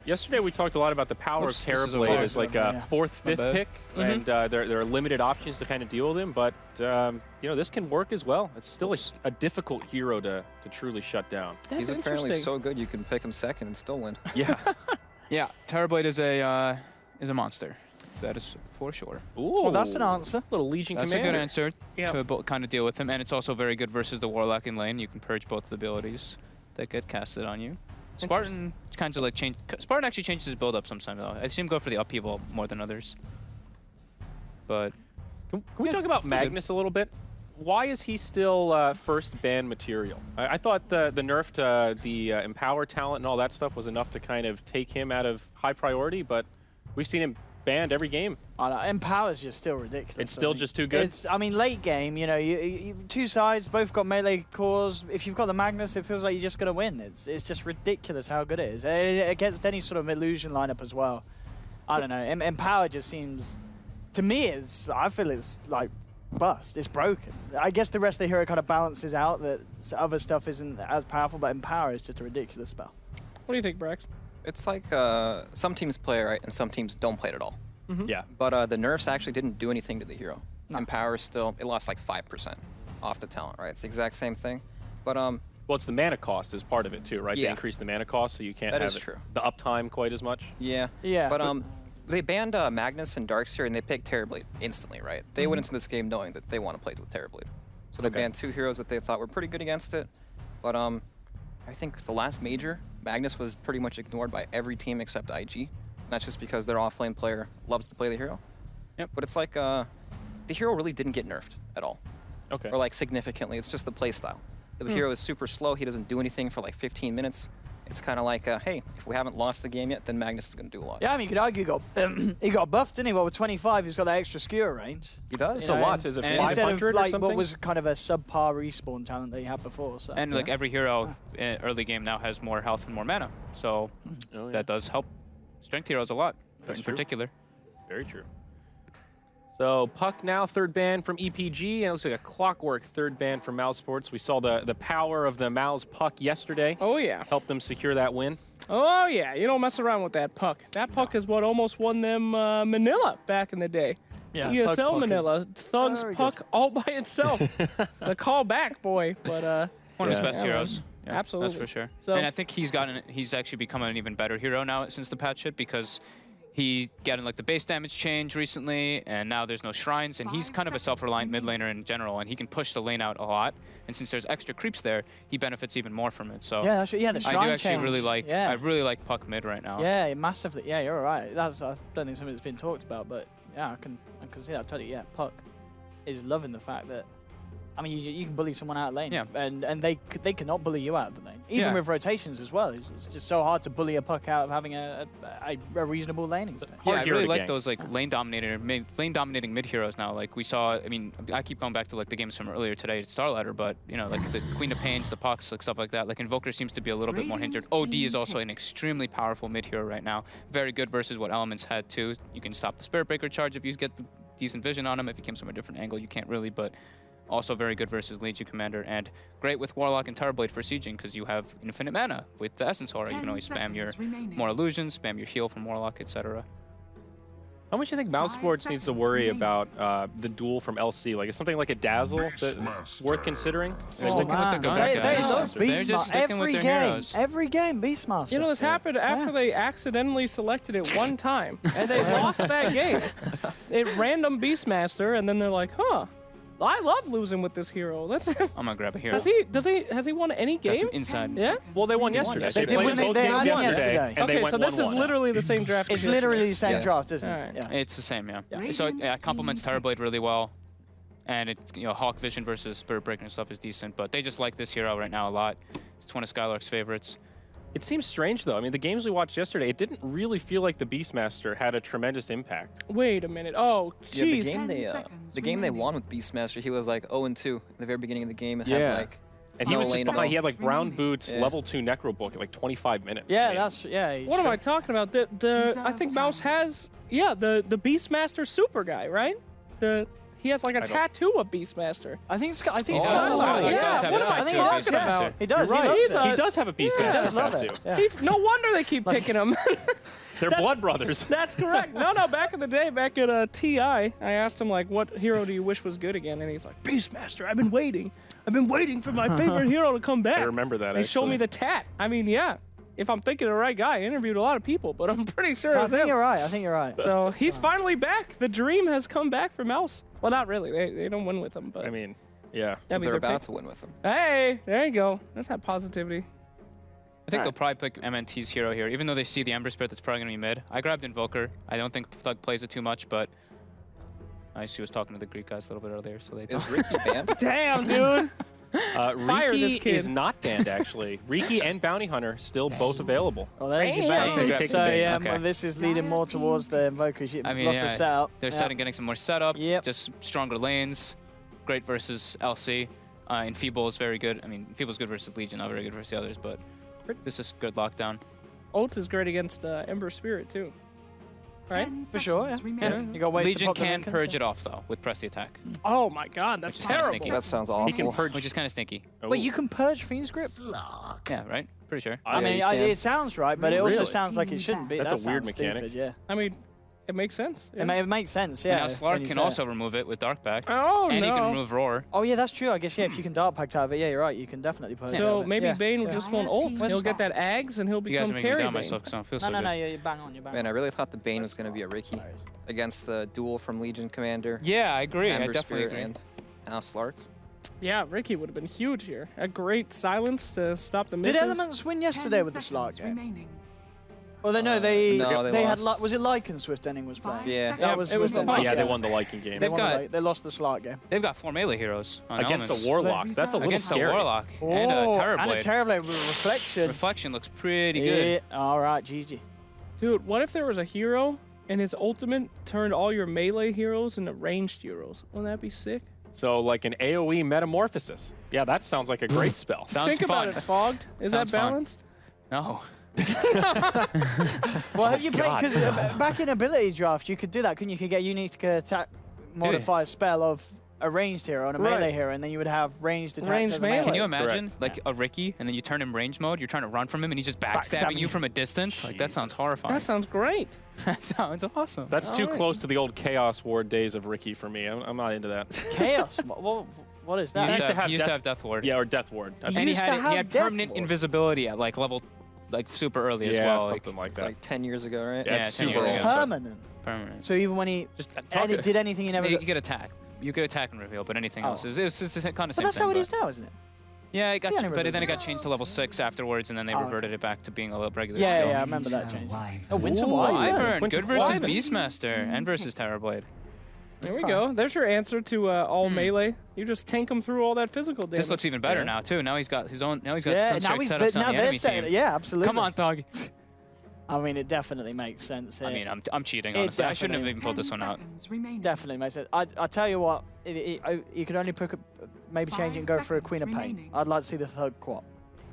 Yesterday we talked a lot about the power of Terrorblade as like a 4th, 5th pick, and there are limited options to kind of deal with him, but you know, this can work as well. It's still a difficult hero to truly shut down. He's apparently so good you can pick him second and still win. Yeah. Yeah, Terrorblade is a monster. That is for sure. Ooh, well, that's an answer. Little Legion That's commander. a good answer to kind of deal with him, and it's also very good versus the Warlock in lane. You can purge both of the abilities that get casted on you. Spartan kind of like Spartan actually changes his build up sometimes though. I see him go for the upheaval more than others. But can we talk about Magnus a little bit? Why is he still first ban material? I thought the nerf to the Empower talent and all that stuff was enough to kind of take him out of high priority, but we've seen him banned every game. Empower's just still ridiculous. It's still just too good? I mean, late game, you know, two sides, both got melee cores. If you've got the Magnus, it feels like you're just going to win. It's just ridiculous how good it is. Against any sort of illusion lineup as well. I don't know. Empower just seems, to me, I feel it's like bust. It's broken. I guess the rest of the hero kind of balances out that other stuff isn't as powerful, but Empower is just a ridiculous spell. What do you think, Brax? It's like some teams play it right and some teams don't play it at all. Yeah. But the nerfs actually didn't do anything to the hero. No. Empower still, it lost like 5% off the talent, right? It's the exact same thing. But well, it's the mana cost is part of it too, right? Yeah. They increase the mana cost so you can't that have is true. the uptime quite as much. Yeah. Yeah. But they banned Magnus and Darkseer and they picked Terrorblade instantly, right? They went into this game knowing that they want to play with Terrorblade. So they banned two heroes that they thought were pretty good against it. But I think the last major, Magnus was pretty much ignored by every team except IG. And that's just because their offlane player loves to play the hero. Yep. But it's like the hero really didn't get nerfed at all. Okay. Or like significantly. It's just the play style. The hero is super slow. He doesn't do anything for like 15 minutes. It's kind of like, hey, if we haven't lost the game yet, then Magnus is going to do a lot. Yeah, I mean, you could argue he got buffed, didn't he? Well, with 25, he's got that extra skewer range. He does. It's a lot. Is it 500 instead of like or something? what was kind of a subpar respawn talent that he had before. So. and like every hero early game now has more health and more mana, so that does help strength heroes a lot in particular. Very true. So Puck now third ban from EPG, and it looks like a clockwork third ban from Mousesports. We saw the power of the Mouse Puck yesterday. Oh, yeah. Helped them secure that win. Oh, yeah. You don't mess around with that puck. That puck is what almost won them Manila back in the day. Yeah, ESL Manila. Thug's puck all by itself. The call back, boy. But One of his best heroes. Yeah, absolutely. That's for sure. So, and I think he's actually become an even better hero now since the patch hit because he got in like the base damage change recently, and now there's no shrines, and he's kind of a self-reliant mid laner in general, and he can push the lane out a lot. And since there's extra creeps there, he benefits even more from it. So yeah, the shrine I do actually change. really like. Yeah. I really like Puck mid right now. Yeah, massively. Yeah, you're right. I don't think something that's been talked about, but yeah, I can see that totally. Yeah, Puck is loving the fact that. I mean, you can bully someone out of lane, and they cannot bully you out of the lane, even with rotations as well. It's just so hard to bully a Puck out of having a reasonable laning state. Yeah, I really like those like lane dominating mid heroes now. Like we saw, I mean, I keep going back to like the games from earlier today, Starladder, but you know, like the Queen of Pains, the Pucks, like stuff like that. Like Invoker seems to be a little bit more hindered. OD is also an extremely powerful mid hero right now. Very good versus what Elements had too. You can stop the Spirit Breaker charge if you get the decent vision on him. If he comes from a different angle, you can't really, but. Also very good versus Legion Commander, and great with Warlock and Terrorblade for sieging because you have infinite mana with the Essence Aura. You can always spam your more illusions, spam your heal from Warlock, etc. How much do you think Mousesports needs to worry about the duel from LC? Like, is something like a Dazzle worth considering? They're sticking with their guns, guys. They're just sticking with their heroes. Every game, Beastmaster. You know, this happened after they accidentally selected it one time, and they lost that game. It random Beastmaster, and then they're like, huh. I love losing with this hero. I'm gonna grab a hero. Has he won any game? That's inside. Yeah. Well, they won yesterday. They played both games yesterday. And okay, so this is literally the same draft. It's literally the same draft, isn't it? Yeah. It's the same, yeah. So it complements Terrorblade really well, and it Hawk Vision versus Spirit Breaker and stuff is decent, but they just like this hero right now a lot. It's one of Skylark's favorites. It seems strange, though. I mean, the games we watched yesterday, it didn't really feel like the Beastmaster had a tremendous impact. Wait a minute. Oh, jeez. Yeah, the game they won with Beastmaster, he was like 0-2 in the very beginning of the game. And had like and he was just behind. He had like brown boots, level 2 Necro Book in like 25 minutes. Yeah, What am I talking about? I think Mouse has the Beastmaster super guy, right? He has like a tattoo of Beastmaster. I think Skylark. Yeah, what am I talking about? He does. Right. He does have a Beastmaster tattoo. No wonder they keep picking him. They're blood brothers. That's correct. No, back in the day, back at TI, I asked him, like, what hero do you wish was good again? And he's like, Beastmaster, I've been waiting for my favorite hero to come back. I remember that, They showed actually. me the tat. I mean, yeah. If I'm thinking of the right guy, I interviewed a lot of people, but I'm pretty sure it I was think him. you're right. I think you're right. So he's finally back. The dream has come back for Mouse. Well, not really. They don't win with him, but I mean, yeah. that'd be They're their about pick. to win with him. Hey, there you go. There's that positivity. I think they'll probably pick MNT's hero here, even though they see the Ember Spirit that's probably going to be mid. I grabbed Invoker. I don't think Thug plays it too much, but I see was talking to the Greek guys a little bit earlier, so they Is Ricky banned? Damn, dude. Fire this Riki kid. is not banned, actually. Riki and Bounty Hunter still both available. Well, there's your Damn. bait. They take So the bait. yeah, Okay. well, this is leading more towards the Invokers. You I mean, lost yeah, the setup. They're Yeah. getting some more setup, Yep. just stronger lanes, great versus LC. Enfeeble is very good. I mean, Enfeeble's good versus Legion, not very good versus the others, but this is good lockdown. Ult is great against Ember Spirit, too. Right? For sure, yeah. Yeah. You got ways to Legion pop the can Lincolns, purge yeah. it off, though, with press the attack, Oh, my God. That's Which is kinda terrible. sneaky. That sounds He awful. can purge. which is kind of stinky. Wait, you can purge Fiend's Grip? Yeah, right? Pretty sure. I mean, you can. it sounds right, but it also Really? sounds like it shouldn't be. That's That a weird sounds mechanic. Stupid, yeah. I mean, it makes sense. Yeah. It makes sense, yeah. And now when Slark you can say also it. remove it with Dark Pact. Oh, and he can no. remove Roar. Oh yeah, that's true. I guess yeah, if you can Dark Pact out of it, yeah, you're right. You can definitely purge it out So of it. maybe yeah. Bane will yeah. just want ult. He'll get that Ags and he'll You guys become are making me carry down Bane. myself because I don't feel No, so no, good. no, you're bang on, you're bang Man, I on. really thought the Bane was going to be a Ricky against the duel from Legion Commander. Yeah, I agree. Ember I definitely Spirit, agree. and now Slark. Yeah, Ricky would have been huge here. A great silence to stop the Did misses. Elements win yesterday with the Slark game? Remaining. Well, no, they No, they had lost. Was it Lycan Swift Ending was playing? Yeah. Yeah, That was it was the them. Lycan. Yeah, they won the Lycan game. They've got- They lost the Slark game. They've got 4 melee heroes on Against Elements. a Warlock. That's a little Against scary. a Warlock and a Terrorblade. And a Terrorblade with Reflection. Reflection looks pretty good. Yeah, all right, GG. Dude, what if there was a hero and his ultimate turned all your melee heroes into ranged heroes? Wouldn't that be sick? So like an AoE metamorphosis. Yeah, that sounds like a great spell. Sounds Think fun. about it, Fogged. Is Sounds that fun. balanced? No. Well, have you played? God. Because back in ability draft, you could do that, couldn't you? You could get unique attack modifier spell of a ranged hero and a Right. melee hero, and then you would have ranged attacks. Ranged as a melee. melee. Can you imagine Correct. like a Ricky and then you turn him range mode, you're trying to run from him and he's just backstabbing Backstabbing you you. from a distance? Like that sounds Jesus. horrifying. That sounds great. That sounds awesome. That's too Alright. close to the old Chaos Ward days of Ricky for me. I'm not into that. Chaos? What is that? used to have he used to Death- have Death Ward. Yeah, or Death Ward. I You think- And he used to had have he had Death permanent Ward. invisibility at like level like super early as yeah, well. Like something like It's that. like 10 years ago, right? Yeah, Yeah, 10 super years old. ago. Permanent. permanent. So even when he Just did anything, he never. You could attack. You could attack and reveal, but anything Oh. else is it's kind of But same that's thing. how it but- is now, isn't it? Yeah, it got Yeah, but reveal. then it got changed to level 6 afterwards, and then they Oh, reverted it back to being a regular Yeah, skill. yeah, I remember that change. Wyvern. Oh, Winter Ooh, Wyvern. Wyvern. Winter Good versus Wyvern. Beastmaster and versus Terrorblade. There we go. There's your answer to all melee. You just tank him through all that physical damage. This looks even better Yeah. now too. Now he's got his own. Now he's got Yeah, now Sunstrike he's setups now on the they're enemy setting. team. Yeah, absolutely. Come on, Thug. I mean, it definitely makes sense. I mean, I'm cheating It honestly. I shouldn't have definitely- even pulled this one out. definitely makes sense. I tell you what, you could only pick maybe change it and go for a Queen of Pain. I'd like to see the Thug Quap,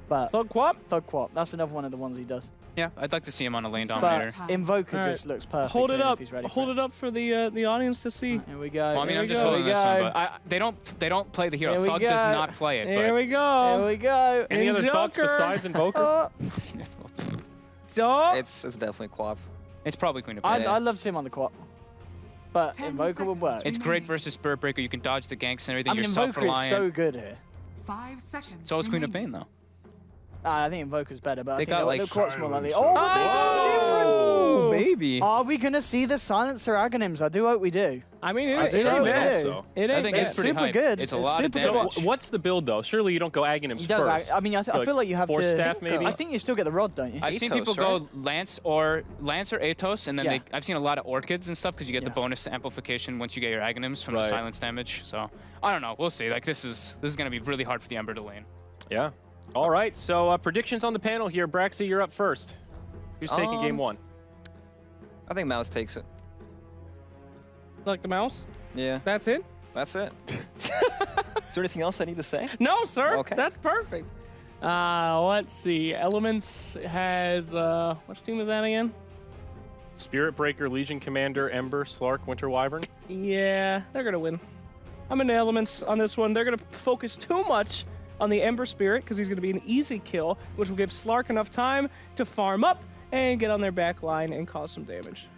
but Thug Quap. Thug Quap. That's another one of the ones he does. Yeah, I'd like to see him on a lane dominator. But Invoker All right. just looks perfect. Hold it if up. he's ready Hold for it up for the audience to see. Here we go. Well, I mean, Here I'm we just go. holding Here we this one, go. but they don't play the hero. Here we Thug does go. not play it. Here but we go. Here we go. Any And other thoughts Joker. besides Invoker? Oh, Dog. It's definitely Quap. It's probably Queen of I Pain. I love seeing him on the Quap, but 10 Invoker would work. It's great versus Spirit Breaker. You can dodge the ganks and everything. I mean, You're Invoker is self-reliant. so good here. 5 seconds. So is Queen of remaining. Pain though. I think Invoker's better, but They I think got, like, the Quap's more likely. silence. Oh, but they go different. Oh, baby. Are we gonna see the Silencer Agonyms? I do hope we do. I mean, it, I it ain't certainly bad. hope so. It I ain't think bad. it's pretty super hype. good. It's a It's lot of super So damage. what's the build though? Surely you don't go Aghanims You don't. first. I mean, I feel like you have Force to. staff maybe. I think you still get the rod, don't you? I've seen Atos, people go Lance or Atos, and then Yeah. I've seen a lot of Orchids and stuff because you get the Yeah. bonus amplification once you get your Aghanims from the Right. silence damage. So I don't know. We'll see. Like this is gonna be really hard for the Ember to lane. Yeah. All right. So predictions on the panel here. Braxy, you're up first. Who's taking game one? I think Mouse takes it. Like the mouse. Yeah, That's it. that's it. Is there anything else I need to say? No, sir. Okay. That's perfect. Let's see. Elements has which team is that again? Spirit Breaker, Legion Commander, Ember, Slark, Winter Wyvern. Yeah, they're gonna win. I'm in the Elements on this one. They're gonna focus too much on the Ember Spirit because he's gonna be an easy kill, which will give Slark enough time to farm up and get on their back line and cause some damage.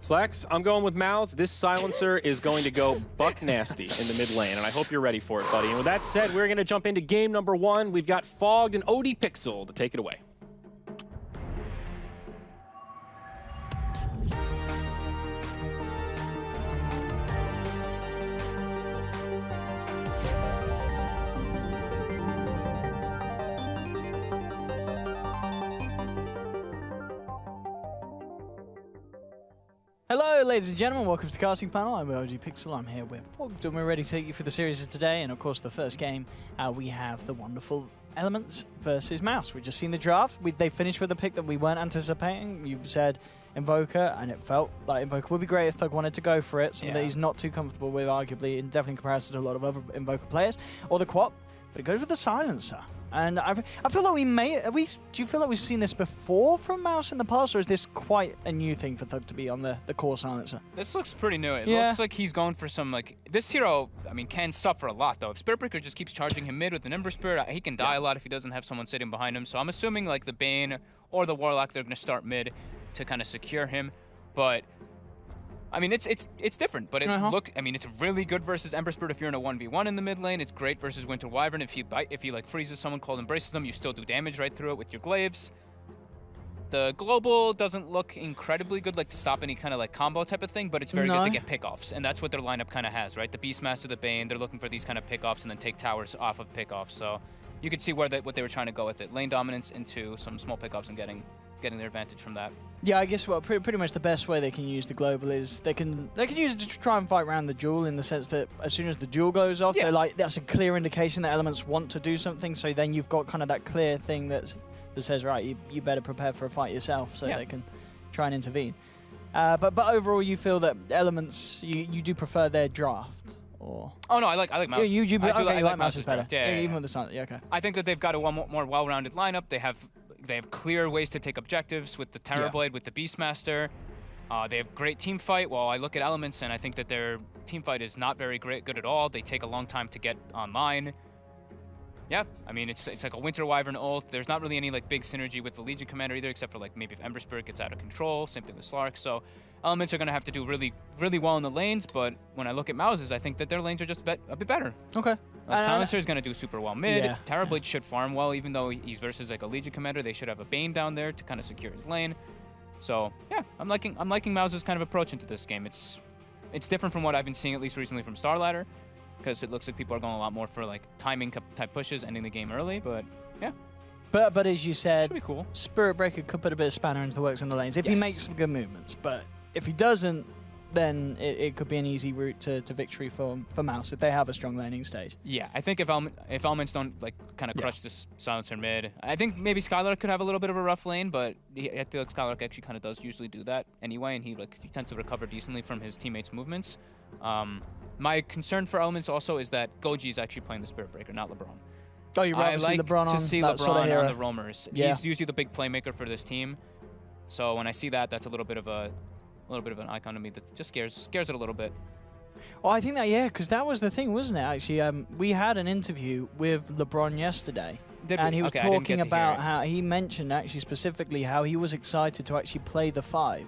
Slacks, I'm going with Mouse. This silencer is going to go buck nasty in the mid lane, and I hope you're ready for it, buddy. And with that said, we're going to jump into game number 1. We've got Fogged and OD Pixel to take it away. Hello, ladies and gentlemen. Welcome to the casting panel. I'm OG Pixel. I'm here with Fogged, and we're ready to take you through the series of today. And of course, the first game, we have the wonderful Elements versus Mouse. We've just seen the draft. They finished with a pick that we weren't anticipating. You said Invoker, and it felt like Invoker would be great if Thug wanted to go for it. Something that he's not too comfortable with, arguably, and definitely in comparison to a lot of other Invoker players. Or the Quap, but it goes with the Silencer. And I feel like do you feel like we've seen this before from Mouse in the past, or is this quite a new thing for Thug to be on the core Silencer? This looks pretty new. It looks like he's going for some, like, this hero, I mean, can suffer a lot, though. If Spiritbreaker just keeps charging him mid with an Ember Spirit, he can die a lot if he doesn't have someone sitting behind him. So I'm assuming, like, the Bane or the Warlock, they're going to start mid to kind of secure him. But I mean, it's different, but I mean, it's really good versus Ember Spirit if you're in a 1v1 in the mid lane. It's great versus Winter Wyvern. If he like freezes someone, cold embraces them, you still do damage right through it with your glaives. The global doesn't look incredibly good, like to stop any kind of like combo type of thing, but it's very good to get pickoffs, and that's what their lineup kind of has, right? The Beastmaster, the Bane, they're looking for these kind of pickoffs and then take towers off of pickoffs. So you could see what they were trying to go with it. Lane dominance into some small pickoffs and getting their advantage from that. Yeah, I guess pretty much the best way they can use the global is they can use it to try and fight around the duel, in the sense that as soon as the duel goes off, they're like, that's a clear indication that Elements want to do something. So then you've got kind of that clear thing that says, right, you better prepare for a fight yourself, so they can try and intervene. But overall, you feel that Elements, you do prefer their draft. Or oh no, I like Mouse. I like Mouse's better. Yeah, even with the Sun. Yeah, okay. I think that they've got a more well-rounded lineup. They have clear ways to take objectives with the Terrorblade, with the Beastmaster. They have great team fight. Well, I look at Elements and I think that their team fight is not very good at all. They take a long time to get online. Yeah, I mean, it's like a Winter Wyvern ult. There's not really any like big synergy with the Legion Commander either, except for like maybe if Ember Spirit gets out of control. Same thing with Slark. So Elements are going to have to do really well in the lanes, but when I look at Mouse's, I think that their lanes are just a bit better. Okay. Silencer is going to do super well mid. Yeah. Terrorblade should farm well, even though he's versus like a Legion Commander. They should have a Bane down there to kind of secure his lane. So yeah, I'm liking Mouse's kind of approach into this game. It's different from what I've been seeing, at least recently, from Starladder, because it looks like people are going a lot more for like timing type pushes, ending the game early. But yeah. But as you said, should be cool. Spiritbreaker could put a bit of spanner into the works in the lanes if he makes some good movements. But if he doesn't, then it could be an easy route to victory for Mouse if they have a strong laning stage. Yeah, I think if Elements don't like kind of crush this Silencer mid, I think maybe Skylark could have a little bit of a rough lane, but I feel like Skylark actually kind of does usually do that anyway, and he tends to recover decently from his teammates' movements. My concern for Elements also is that Goji is actually playing the Spiritbreaker, not LeBron. Oh, you'd rather see LeBron to see LeBron sort of on the roamers. Yeah. He's usually the big playmaker for this team. So when I see that, that's a little bit of an icon to me that just scares it a little bit. Well, I think that, because that was the thing, wasn't it, actually? We had an interview with LeBron yesterday. And he was talking about how he mentioned actually specifically how he was excited to actually play the 5.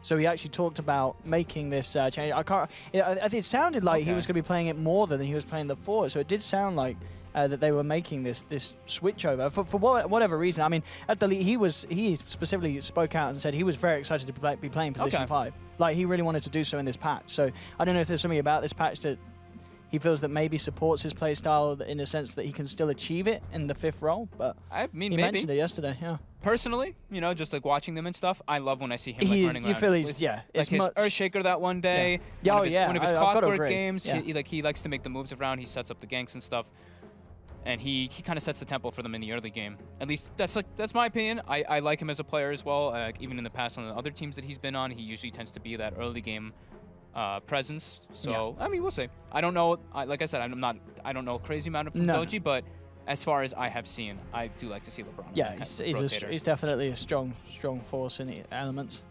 So he actually talked about making this change. It sounded like he was going to be playing it more than he was playing the 4. So it did sound like that they were making this switch over for whatever reason. I mean, at the league, he specifically spoke out and said he was very excited to be playing position 5. Like, he really wanted to do so in this patch. So I don't know if there's something about this patch that he feels that maybe supports his play style in a sense that he can still achieve it in the 5th role. But I mean, he mentioned it yesterday. Yeah. Personally, just like watching them and stuff, I love when I see him like running around. You feel he's like his Earthshaker that one day. One of his Clockwork games. Yeah. He likes to make the moves around. He sets up the ganks and stuff. And he kind of sets the tempo for them in the early game. At least that's my opinion. I like him as a player as well. Even in the past on the other teams that he's been on, he usually tends to be that early game presence. So I mean, we'll see. I don't know. Like I said, I don't know a crazy amount from Goji, but as far as I have seen, I do like to see LeBron. Yeah, he's definitely a strong force in the Elements.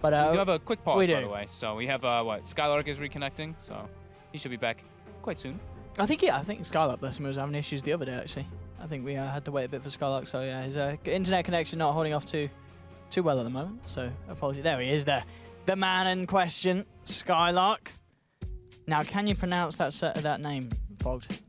But we do have a quick pause, by the way. So we have Skylark is reconnecting, so he should be back quite soon. I think Skylark, bless him, was having issues the other day, actually. I think we had to wait a bit for Skylark, so yeah, his internet connection not holding off too too well at the moment, so apologies. There he is, the man in question, Skylark. Now, can you pronounce that name, Fogged?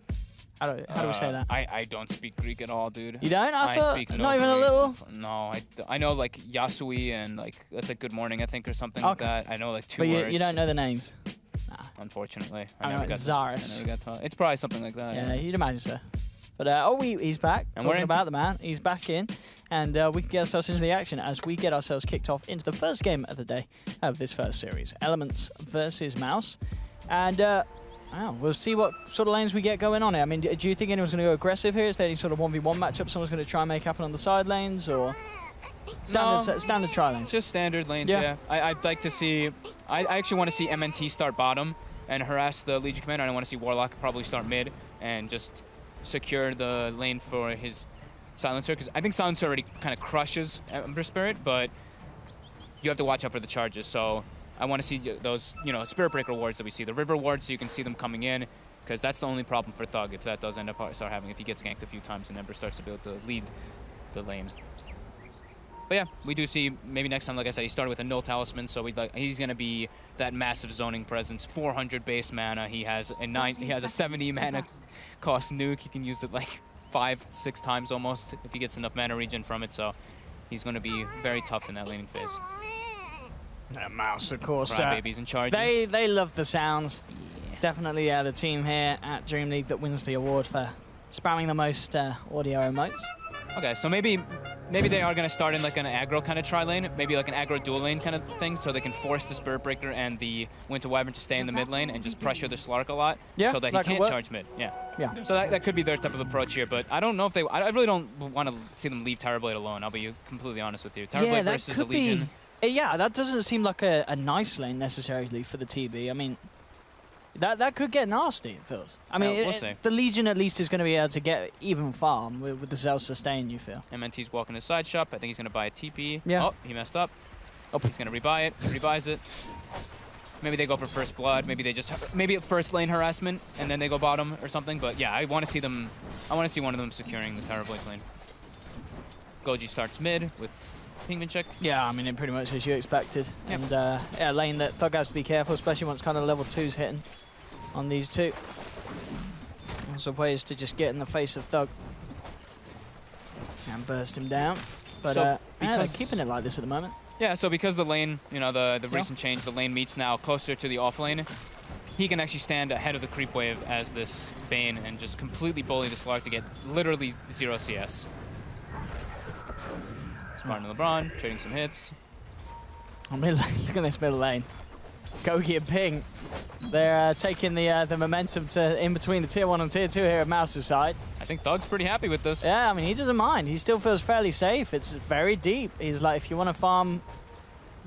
How do we say that? I don't speak Greek at all, dude. You don't? I thought speak not even a little? No, I know like Yasui and like that's like good morning, I think, or something like that. I know like two words. But you don't know the names? Nah. Unfortunately. I know it's Zaris. It's probably something like that. Yeah, you'd imagine so. But he's back. And Talking about the man, he's back in, and we can get ourselves into the action as we get ourselves kicked off into the first game of the day of this first series, Elements versus Mouse, and we'll see what sort of lanes we get going on here. I mean, do you think anyone's going to go aggressive here? Is there any sort of 1v1 matchup someone's going to try and make happen on the side lanes, or standard tri lanes? Just standard lanes, yeah. I'd like to see. I actually want to see MNT start bottom and harass the Legion commander. I want to see Warlock probably start mid and just secure the lane for his Silencer, because I think Silencer already kind of crushes Ember Spirit, but you have to watch out for the charges. So I want to see those, Spirit Breaker wards that we see, the river wards, so you can see them coming in, because that's the only problem for Thug if that does end up start having, if he gets ganked a few times and Ember starts to be able to lead the lane. But yeah, we do see maybe next time, like I said, he started with a null talisman, so he's going to be that massive zoning presence, 400 base mana. He has a 70 mana cost nuke. He can use it like 5-6 times almost if he gets enough mana regen from it. So he's going to be very tough in that laning phase. Mouse, of course. Babies and charges. They love the sounds. Yeah. Definitely the team here at DreamLeague that wins the award for spamming the most audio emotes. Okay, so maybe they are going to start in like an aggro kind of tri-lane, maybe like an aggro dual lane kind of thing, so they can force the Spirit Breaker and the Winter Wyvern to stay in the mid lane and just pressure the Slark a lot, so that he can't charge mid. Yeah. So that could be their type of approach here, but I don't know if I really don't want to see them leave Terrorblade alone. I'll be completely honest with you. Terrorblade versus a Legion. Yeah, that doesn't seem like a nice lane necessarily for the TB. I mean, that could get nasty, it feels. I mean, we'll see. The Legion at least is going to be able to get even farm with the Zell sustain, you feel. MNT's walking his side shop. I think he's going to buy a TP. Yeah. Oh, he messed up. He's going to rebuy it. He rebuys it. Maybe they go for first blood. Maybe first lane harassment, and then they go bottom or something. But yeah, I want to see them. I want to see one of them securing the Terrorblade's lane. Goji starts mid with Pingman check. Yeah, I mean, it pretty much as you expected. Yep. And yeah, lane that Thug has to be careful, especially once kind of level 2's hitting on these two. Lots of ways to just get in the face of Thug and burst him down. But so yeah, they're keeping it like this at the moment. Yeah, so because the lane, the recent change, the lane meets now closer to the off lane, he can actually stand ahead of the creep wave as this Bane and just completely bully the Slark to get literally 0 CS. Spartan and LeBron trading some hits. I mean, look at this middle lane. Gogi and Ping. They're taking the momentum to in between the tier 1 and tier 2 here at Mouse's side. I think Thug's pretty happy with this. Yeah, I mean, he doesn't mind. He still feels fairly safe. It's very deep. He's like, if you want to farm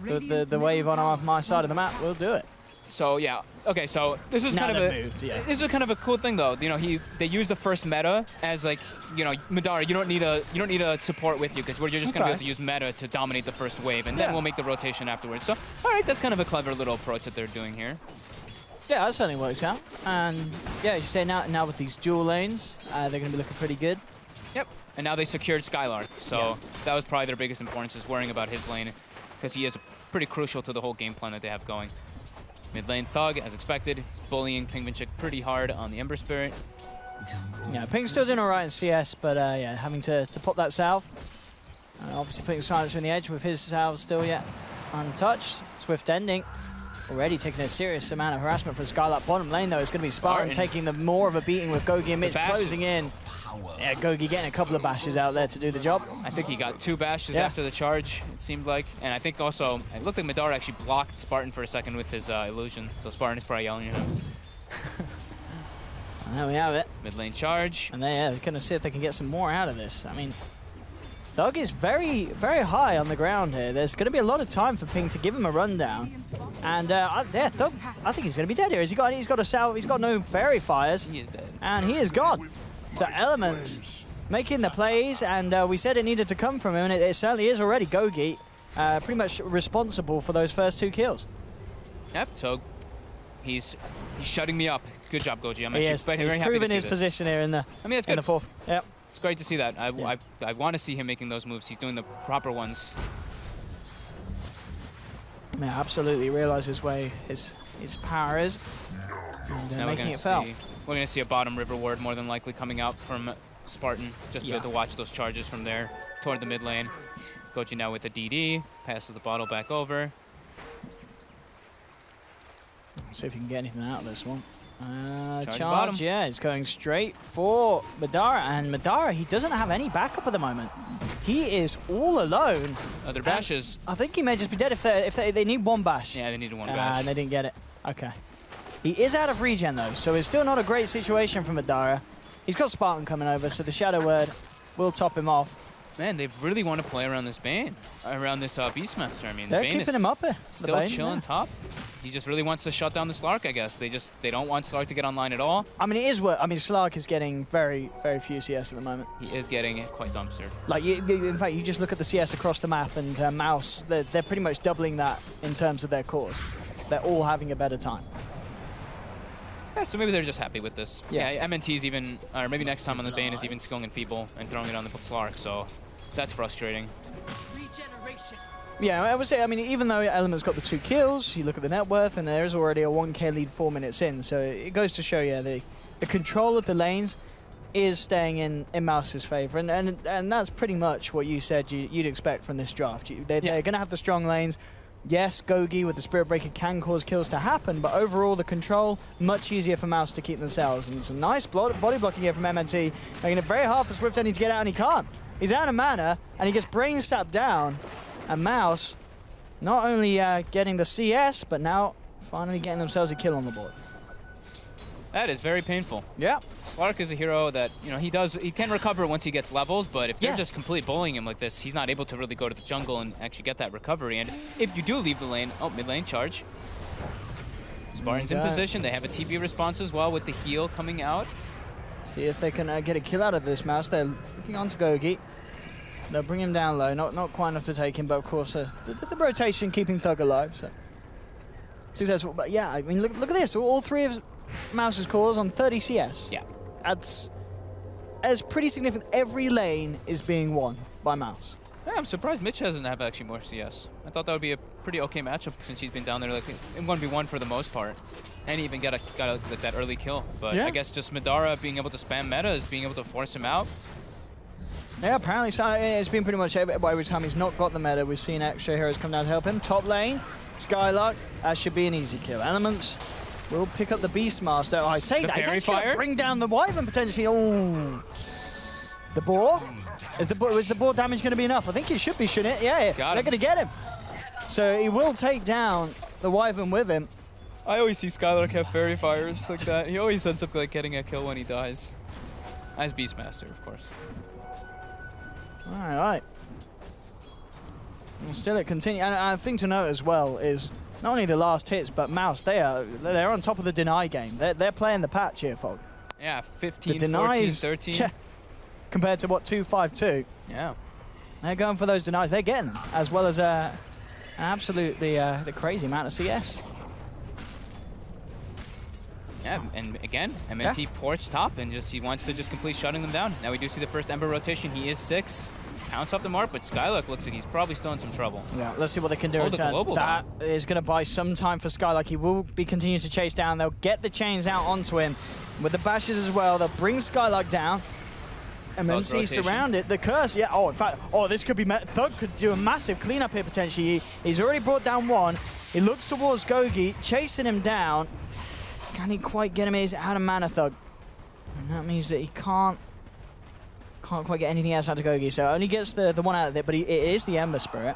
the wave on my side of the map, we'll do it. So yeah, okay. So this is kind of this is kind of a cool thing though. They use the first meta as like Madara. You don't need a support with you because you're just gonna be able to use meta to dominate the first wave, and then we'll make the rotation afterwards. So all right, that's kind of a clever little approach that they're doing here. Yeah, that certainly works out. And yeah, as you say, now with these dual lanes, they're gonna be looking pretty good. Yep. And now they secured Skylark, so that was probably their biggest importance, is worrying about his lane, because he is pretty crucial to the whole game plan that they have going. Mid lane Thug, as expected, he's bullying Pingvinchik pretty hard on the Ember Spirit. Yeah, Ping's still doing alright in CS, but yeah, having to pop that salve. Obviously putting Silencer on the edge with his salve still yet untouched. Swift ending. Already taking a serious amount of harassment from Skylark bottom lane though. It's going to be Spartan taking the more of a beating with Gogi and Mitch closing in. Yeah, Gogi getting a couple of bashes out there to do the job. I think he got 2 bashes after the charge, it seemed like. And I think also, it looked like Madara actually blocked Spartan for a second with his illusion. So Spartan is probably yelling at him. And there we have it. Mid lane charge. And they're going to see if they can get some more out of this. I mean, Thug is very, very high on the ground here. There's going to be a lot of time for Ping to give him a rundown. And yeah, Thug, I think he's going to be dead here. He's got a salve, he's got no fairy fires. He is dead. And he is gone. So Elements making the plays, and we said it needed to come from him, and it certainly is already. Gogi pretty much responsible for those first 2 kills. Yep, so he's shutting me up. Good job, Goji. I'm He's very happy to proven see his this. position here in the, it's in the 4th. Yep. It's great to see that. I want to see him making those moves. He's doing the proper ones. Yeah, absolutely realizes where his power is. And Now making it fail. we're gonna see a bottom river ward more than likely coming out from Spartan. Just Yeah. to watch those charges from there toward the mid lane. Goji now with a DD, passes the bottle back over. See if you can get anything out of this one. Charge bottom. Yeah, it's going straight for Madara, and Madara, he doesn't have any backup at the moment. He is all alone. Other bashes. I think he may just be dead if they need one bash. Yeah, they needed one bash. And they didn't get it. Okay. He is out of regen though, so it's still not a great situation for Madara. He's got Spartan coming over, so the Shadow Word will top him off. Man, they really want to play around this Bane, around this Beastmaster. I mean, They're Bane keeping is him up here. still Bane, chilling yeah. top. He just really wants to shut down the Slark, I guess. They don't want Slark to get online at all. I mean, it is what I mean. Slark is getting very, very few CS at the moment. He is getting quite dumpstered. Like, in fact, you just look at the CS across the map, and Mouse, they're pretty much doubling that in terms of their cores. They're all having a better time. Yeah, so maybe they're just happy with this. Yeah. Yeah, MNT's even, or maybe next time on the Bane is even skilling and feeble and throwing it on the Slark, so that's frustrating. Yeah, I would say, I mean, even though Element's got the 2 kills, you look at the net worth, and there is already a 1k lead 4 minutes in, so it goes to show, yeah, the control of the lanes is staying in Mouse's favor, and that's pretty much what you said you'd expect from this draft. They're going to have the strong lanes. Yes, Gogi with the Spirit Breaker can cause kills to happen, but overall the control, much easier for Mouse to keep themselves. And some nice body blocking here from MNT, making it very hard for Swift Ending to get out, and he can't. He's out of mana, and he gets brain sapped down. And Mouse not only getting the CS, but now finally getting themselves a kill on the board. That is very painful. Yeah. Slark is a hero that, you know, he can recover once he gets levels, but if they're Yeah. just complete bullying him like this, he's not able to really go to the jungle and actually get that recovery. And if you do leave the lane, mid lane charge. Spartan's in Okay. position. They have a TP response as well with the heal coming out. See if they can get a kill out of this Mouse. They're looking on to Gogi. They'll bring him down low, not quite enough to take him, but of course the rotation keeping Thug alive. So successful, but yeah, I mean look at this. All 3 of Mouse's cores on 30 CS. Yeah. That's pretty significant. Every lane is being won by Mouse. Yeah, I'm surprised Mitch doesn't have actually more CS. I thought that would be a pretty okay matchup since he's been down there like in 1v1 for the most part. And he even got like that early kill. But Yeah. I guess just Madara being able to spam meta is being able to force him out. Yeah, apparently so. It's been pretty much every time he's not got the meta, we've seen extra heroes come down to help him. Top lane, Skylark, that should be an easy kill. Elements will pick up the Beastmaster. Oh, I say The that. fairy He's actually gonna fire? bring down the Wyvern potentially. Oh. The boar? Is the boar damage going to be enough? I think it should be, shouldn't it? Yeah, Got they're him. going to get him. So he will take down the Wyvern with him. I always see Skylark have fairy fires like that. He always ends up like getting a kill when he dies. As Beastmaster, of course. All right. Well, still it continues. And a thing to note as well is not only the last hits, but Mouse, they're on top of the deny game. They're playing the patch here, Fog. Yeah, The 15, 14, denies, 13. yeah, compared to what, 252. Yeah. They're going for those denies. They're getting them, as well as an absolutely the crazy amount of CS. Yeah, and again, MNT porch top, and he wants to just complete shutting them down. Now we do see the first Ember rotation. He is 6. He's pounced off the mark, but Skylark looks like he's probably still in some trouble. Yeah, let's see what they can do in Oh, the return. global That is going to buy some time for Skylark. He will be continuing to chase down. They'll get the chains out onto him with the bashes as well. They'll bring Skylark down. And then Thug's see rotation. surround it. The curse, yeah. Oh, in fact, this could be Thug could do a massive cleanup here potentially. He's already brought down one. He looks towards Gogi, chasing him down. Can he quite get him? He's out of mana, Thug, and that means that he can't quite get anything else out of Gogi. So only gets the one out of it, but it is the Ember Spirit.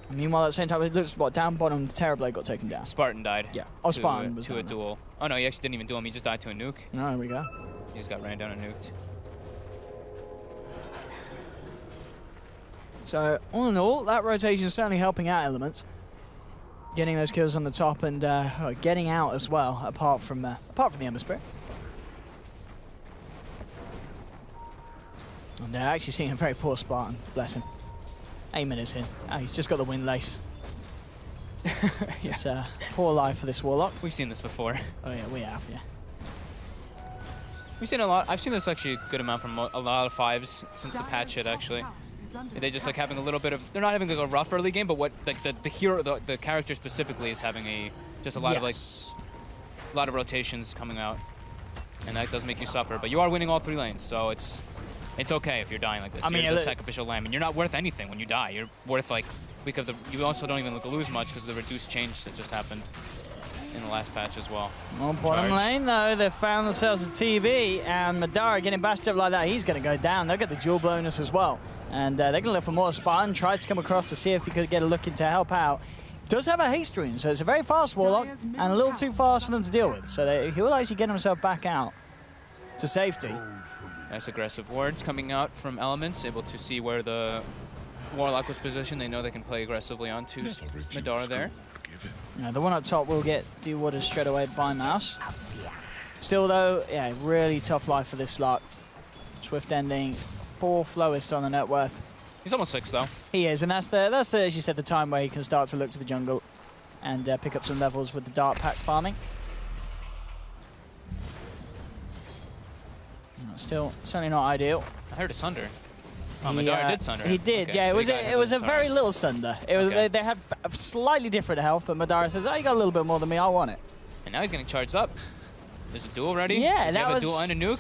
Meanwhile, at the same time, it looks down bottom. The Terrorblade got taken down. Spartan died. Yeah. Oh, to, Spartan was to a down there. duel. Oh no, he actually didn't even duel him. He just died to a nuke. Oh, there we go. He just got ran down and nuked. So all in all, that rotation is certainly helping out Elements, getting those kills on the top and getting out as well. Apart from the Ember Spirit, and actually seeing a very poor Spartan. Bless him. 8 minutes in. Oh, he's just got the wind lace. It's poor life for this Warlock. We've seen this before. Oh yeah, we have. Yeah. We've seen a lot. I've seen this actually a good amount from a lot of 5s since the patch hit, actually. They just like having a little bit of, they're not having like a rough early game, but what like the hero, the character specifically is having just a lot of like, a lot of rotations coming out. And that does make you suffer, but you are winning all 3 lanes, so it's okay if you're dying like this. I mean, you're the sacrificial lamb, and you're not worth anything when you die. You're worth like, because you also don't even lose much because of the reduced change that just happened in the last patch as well. On bottom lane, though, they've found themselves a TB, and Madara getting bashed up like that, he's going to go down. They'll get the dual bonus as well. And they're going to look for more. Spartan tried to come across to see if he could get a look in to help out. Does have a haste rune, so it's a very fast Warlock, and a little too fast for them to deal with. So he will actually get himself back out to safety. Nice aggressive wards coming out from Elements, able to see where the Warlock was positioned. They know they can play aggressively onto Madara there. Yeah, the one up top will get de-watered straight away by Mouse. Still though, yeah, really tough life for this Slark. Swift ending, 4th lowest on the net worth. He's almost 6 though. He is, and that's the as you said, the time where he can start to look to the jungle and pick up some levels with the Dart Pack farming. Still, certainly not ideal. I heard a Sunder. Oh, Madara did Sunder. He did, okay, yeah. so It was a very little Sunder. It was they had slightly different health, but Madara says, "Oh, you got a little bit more than me. I want it." And now he's getting charged up. There's a duel ready. Yeah, Does he have a duel and a nuke.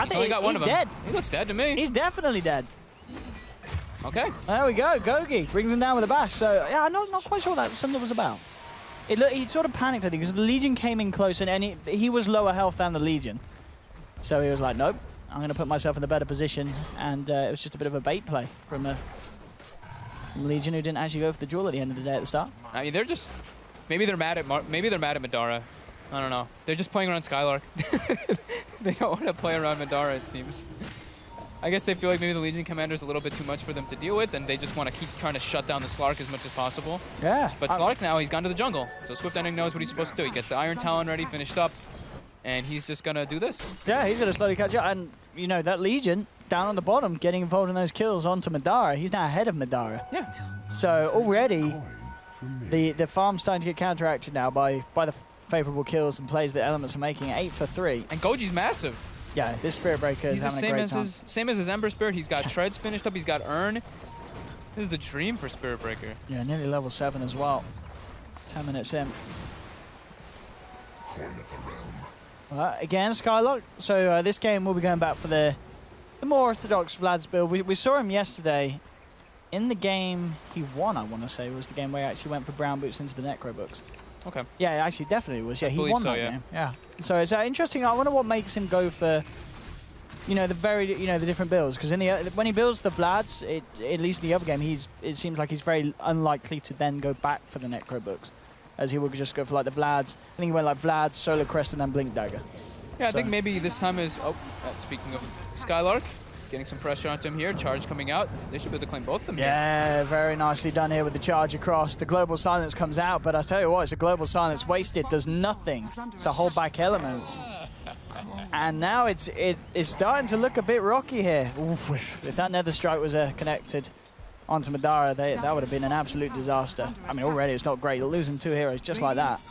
He's only got one of them. Dead. He looks dead to me. He's definitely dead. Okay. There we go. Gogi brings him down with a bash. So yeah, I'm not quite sure what that Sunder was about. He sort of panicked, I think, because the Legion came in close, and he was lower health than the Legion. So he was like, nope, I'm going to put myself in the better position. And it was just a bit of a bait play from Legion, who didn't actually go for the duel at the end of the day at the start. I mean, they're just, maybe they're mad at Madara. I don't know. They're just playing around Skylark. They don't want to play around Madara, it seems. I guess they feel like maybe the Legion Commander is a little bit too much for them to deal with, and they just want to keep trying to shut down the Slark as much as possible. Yeah. But Slark now, he's gone to the jungle. So Swift Ending knows what he's supposed to do. He gets the Iron Talon ready, finished up, and he's just going to do this. Yeah, he's going to slowly catch up. And, you know, that Legion down on the bottom getting involved in those kills onto Madara. He's now ahead of Madara. Yeah. So already the farm's starting to get counteracted now by the favorable kills and plays that Elements are making. 8 for 3. And Goji's massive. Yeah, this Spirit Breaker is having a great time. Same as his Ember Spirit. He's got Shreds finished up. He's got Urn. This is the dream for Spirit Breaker. Yeah, nearly level 7 as well. 10 minutes in. Again, Skylark. So this game we'll be going back for the more orthodox Vlad's build. We saw him yesterday in the game he won, I want to say, was the game where he actually went for brown boots into the Necro books. Okay. Yeah, it actually definitely was. Yeah, he believe won so, that yeah. game. Yeah. So it's interesting. I wonder what makes him go for, you know, the different builds. Because when he builds the Vlads, at least in the other game, it seems like he's very unlikely to then go back for the Necro books, as he would just go for like the Vlads. I think he went like Vlad, Solar Crest, and then Blink Dagger. Yeah, I think maybe this time is. Oh, speaking of Skylark, he's getting some pressure onto him here. Charge coming out. They should be able to claim both of them. Yeah, here. very nicely done here with the charge across. The Global Silence comes out, but I tell you what, it's a Global Silence wasted. Does nothing to hold back Elements. And now it's starting to look a bit rocky here. Oof, if that Nether Strike was connected onto Madara, that would have been an absolute disaster. I mean, already it's not great. You're losing 2 heroes just like that.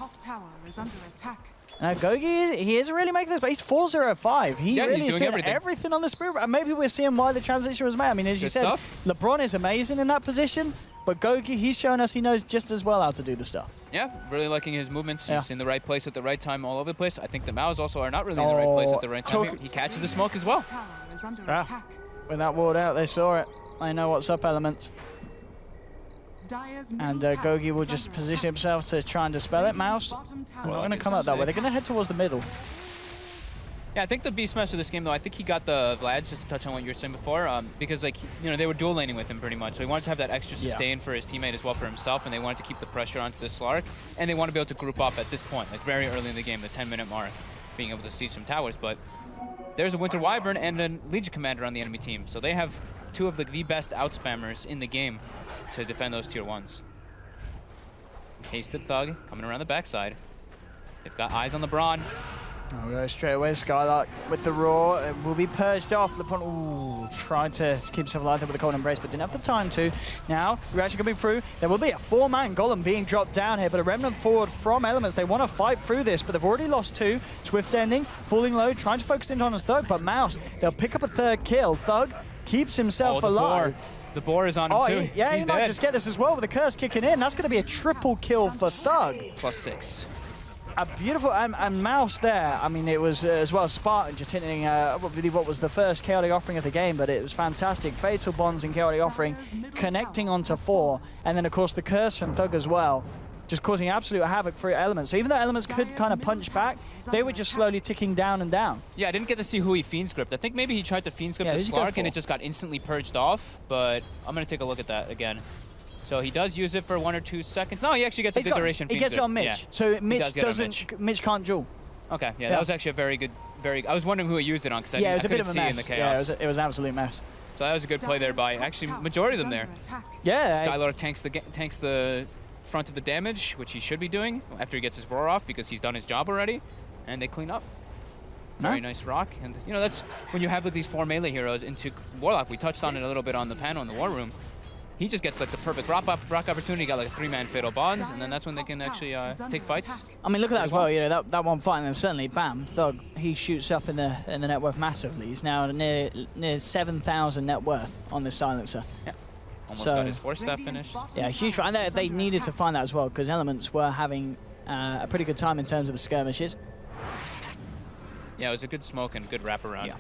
Now, Gogi, he is really making this, but he's 4-0-5. He really is doing everything on the Spirit. And maybe we're seeing why the transition was made. I mean, as you said, LeBron is amazing in that position, but Gogi, he's shown us he knows just as well how to do the stuff. Yeah, really liking his movements. He's in the right place at the right time all over the place. I think the Maus also are not really in the right place at the right time. He catches the smoke as well. Yeah. With that ward out, they saw it. They know what's up, Elements. And Gogi will just position himself to try and dispel it. Mouse, they're not going to come up that way. They're going to head towards the middle. Yeah, I think the Beastmaster this game, though, I think he got the Vlads, just to touch on what you were saying before, because, like, you know, they were dual laning with him pretty much. So he wanted to have that extra sustain for his teammate as well for himself, and they wanted to keep the pressure onto the Slark, and they want to be able to group up at this point, like very early in the game, the 10-minute mark, being able to siege some towers. But there's a Winter Wyvern and a Legion Commander on the enemy team, so they have 2 of the best outspammers in the game to defend those tier 1s. Hasted Thug coming around the backside. They've got eyes on the Brawn. I'll go straight away. Skylark with the Roar. It will be purged off. LeBron tried to keep himself alive with a Cold Embrace, but didn't have the time to. Now, we're actually coming through. There will be a 4-man Golem being dropped down here, but a Remnant forward from Elements. They want to fight through this, but they've already lost 2. Swift Ending, falling low, trying to focus in on his Thug, but Mouse, they'll pick up a 3rd kill. Thug keeps himself alive. The boar is on him too. Yeah, He's he might dead. just get this as well with the curse kicking in. That's going to be a triple kill for Thug. +6. A beautiful, and Mouse there, I mean, it was as well Spartan just hitting, I believe what was the first Chaotic Offering of the game, but it was fantastic. Fatal Bonds and Chaotic Offering connecting onto 4, and then of course the curse from Thug as well, just causing absolute havoc for Elements. So even though Elements could kind of punch back, they were just slowly ticking down and down. Yeah, I didn't get to see who he Fiends gripped. I think maybe he tried to Fiends grip Yeah, the who'd he go Slark and for? it just got instantly purged off, but I'm going to take a look at that again. So he does use it for 1 or 2 seconds. No, he actually gets a good duration. He Fiends gets it grip. on Mitch, Yeah. so He Mitch does get it on doesn't, Mitch can't duel. Okay, yeah, Yeah. that was actually a very good, I was wondering who he used it on because Yeah, it I was a bit couldn't of a see in the mess. chaos. Yeah, it was an absolute mess. So that was a good play there by actually majority of them there. Yeah. Skylark tanks the front of the damage, which he should be doing after he gets his roar off because he's done his job already, and they clean up. Very nice rock, and you know that's when you have like these 4 melee heroes into Warlock. We touched on it a little bit on the panel in the War Room. He just gets like the perfect rock opportunity. Got like a 3-man Fatal Bonds, and then that's when they can actually take fights. I mean, look at that as well. You know that one fight, and then suddenly, bam, Thug. He shoots up in the net worth massively. He's now near 7,000 net worth on this silencer. Yeah, almost So- got his 4-step finished. Yeah, huge fight. And they needed to find that as well because Elements were having a pretty good time in terms of the skirmishes. Yeah, it was a good smoke and good wraparound. Yeah.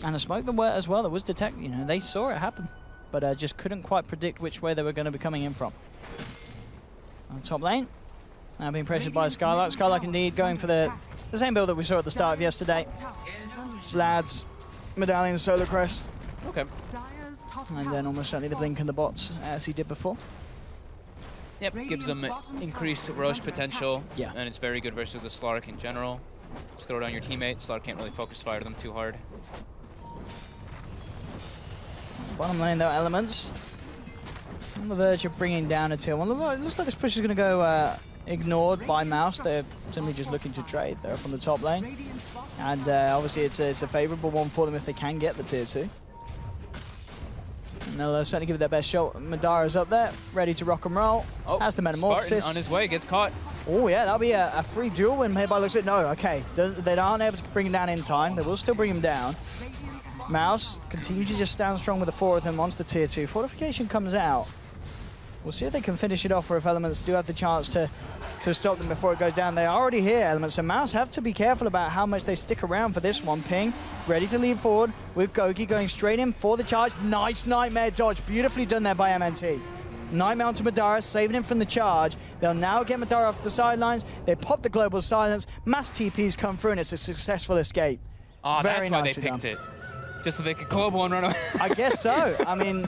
And the smoke that were as well that was detected. You know, they saw it happen, but just couldn't quite predict which way they were going to be coming in from. On top lane, now being pressured by Skylark. Skylark indeed going for the same build that we saw at the start of yesterday. Vlad's Medallion Solar Crest, Okay. and then almost certainly the blink and the bots as he did before. Yep, gives them increased Roche potential. Yeah. And it's very good versus the Slark in general. Just throw it on your teammate. Slark can't really focus fire them too hard. Bottom lane though, Elements on the verge of bringing down a tier 1. It looks like this push is going to go ignored by Mouse. They're simply just looking to trade. They're up on the top lane, and obviously it's a favourable one for them if they can get the tier 2. And they'll certainly give it their best shot. Madara's up there, ready to rock and roll. Oh, has the Metamorphosis. Spartan on his way, gets caught. Oh yeah, that'll be a free duel win here by the looks of it. No, okay, they aren't able to bring him down in time. They will still bring him down. Mouse continue to just stand strong with the 4 of them onto the tier 2. Fortification comes out. We'll see if they can finish it off or if Elements do have the chance to stop them before it goes down. They are already here, Elements, so Mouse have to be careful about how much they stick around for this one. Ping, ready to lead forward with Gogi going straight in for the charge. Nice Nightmare dodge, beautifully done there by MNT. Nightmare onto Madara, saving him from the charge. They'll now get Madara off the sidelines. They pop the global silence. Mass TPs come through and it's a successful escape. Oh, Very that's why they nicely picked done. it. Just so they could global and run away. I guess so. I mean,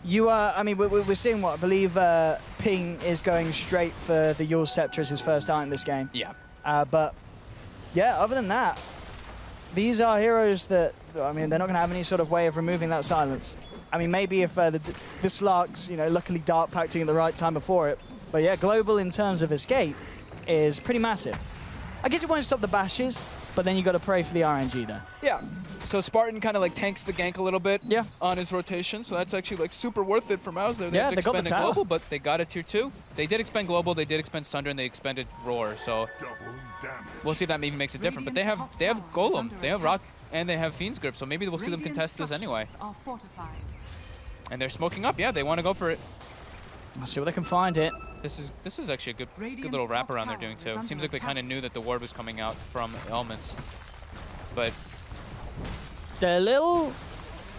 we're seeing what I believe Ping is going straight for the Yule Scepter as his first art in this game. Yeah. But yeah, other than that, these are heroes that, I mean, they're not going to have any sort of way of removing that silence. I mean, maybe if the Slark's, you know, luckily dark pacting at the right time before it. But yeah, global in terms of escape is pretty massive. I guess it won't stop the bashes, but then you got to pray for the RNG there. Yeah. So Spartan kind of like tanks the gank a little bit Yeah. on his rotation, so that's actually like super worth it for Mouse there. Yeah, have to they got the expend tower. Global, but they got a tier 2. They did expend global, they did expend Sunder, and they expended Roar. So we'll see if that maybe makes it different. But they have Golem, they have Rock, and they have Fiend's Grip. So maybe we'll see them contest this anyway. And they're smoking up. Yeah, they want to go for it. Let's see what they can find it. This is actually a good little wraparound they're doing too. It seems like they kind of knew that the ward was coming out from Elements, but They're a little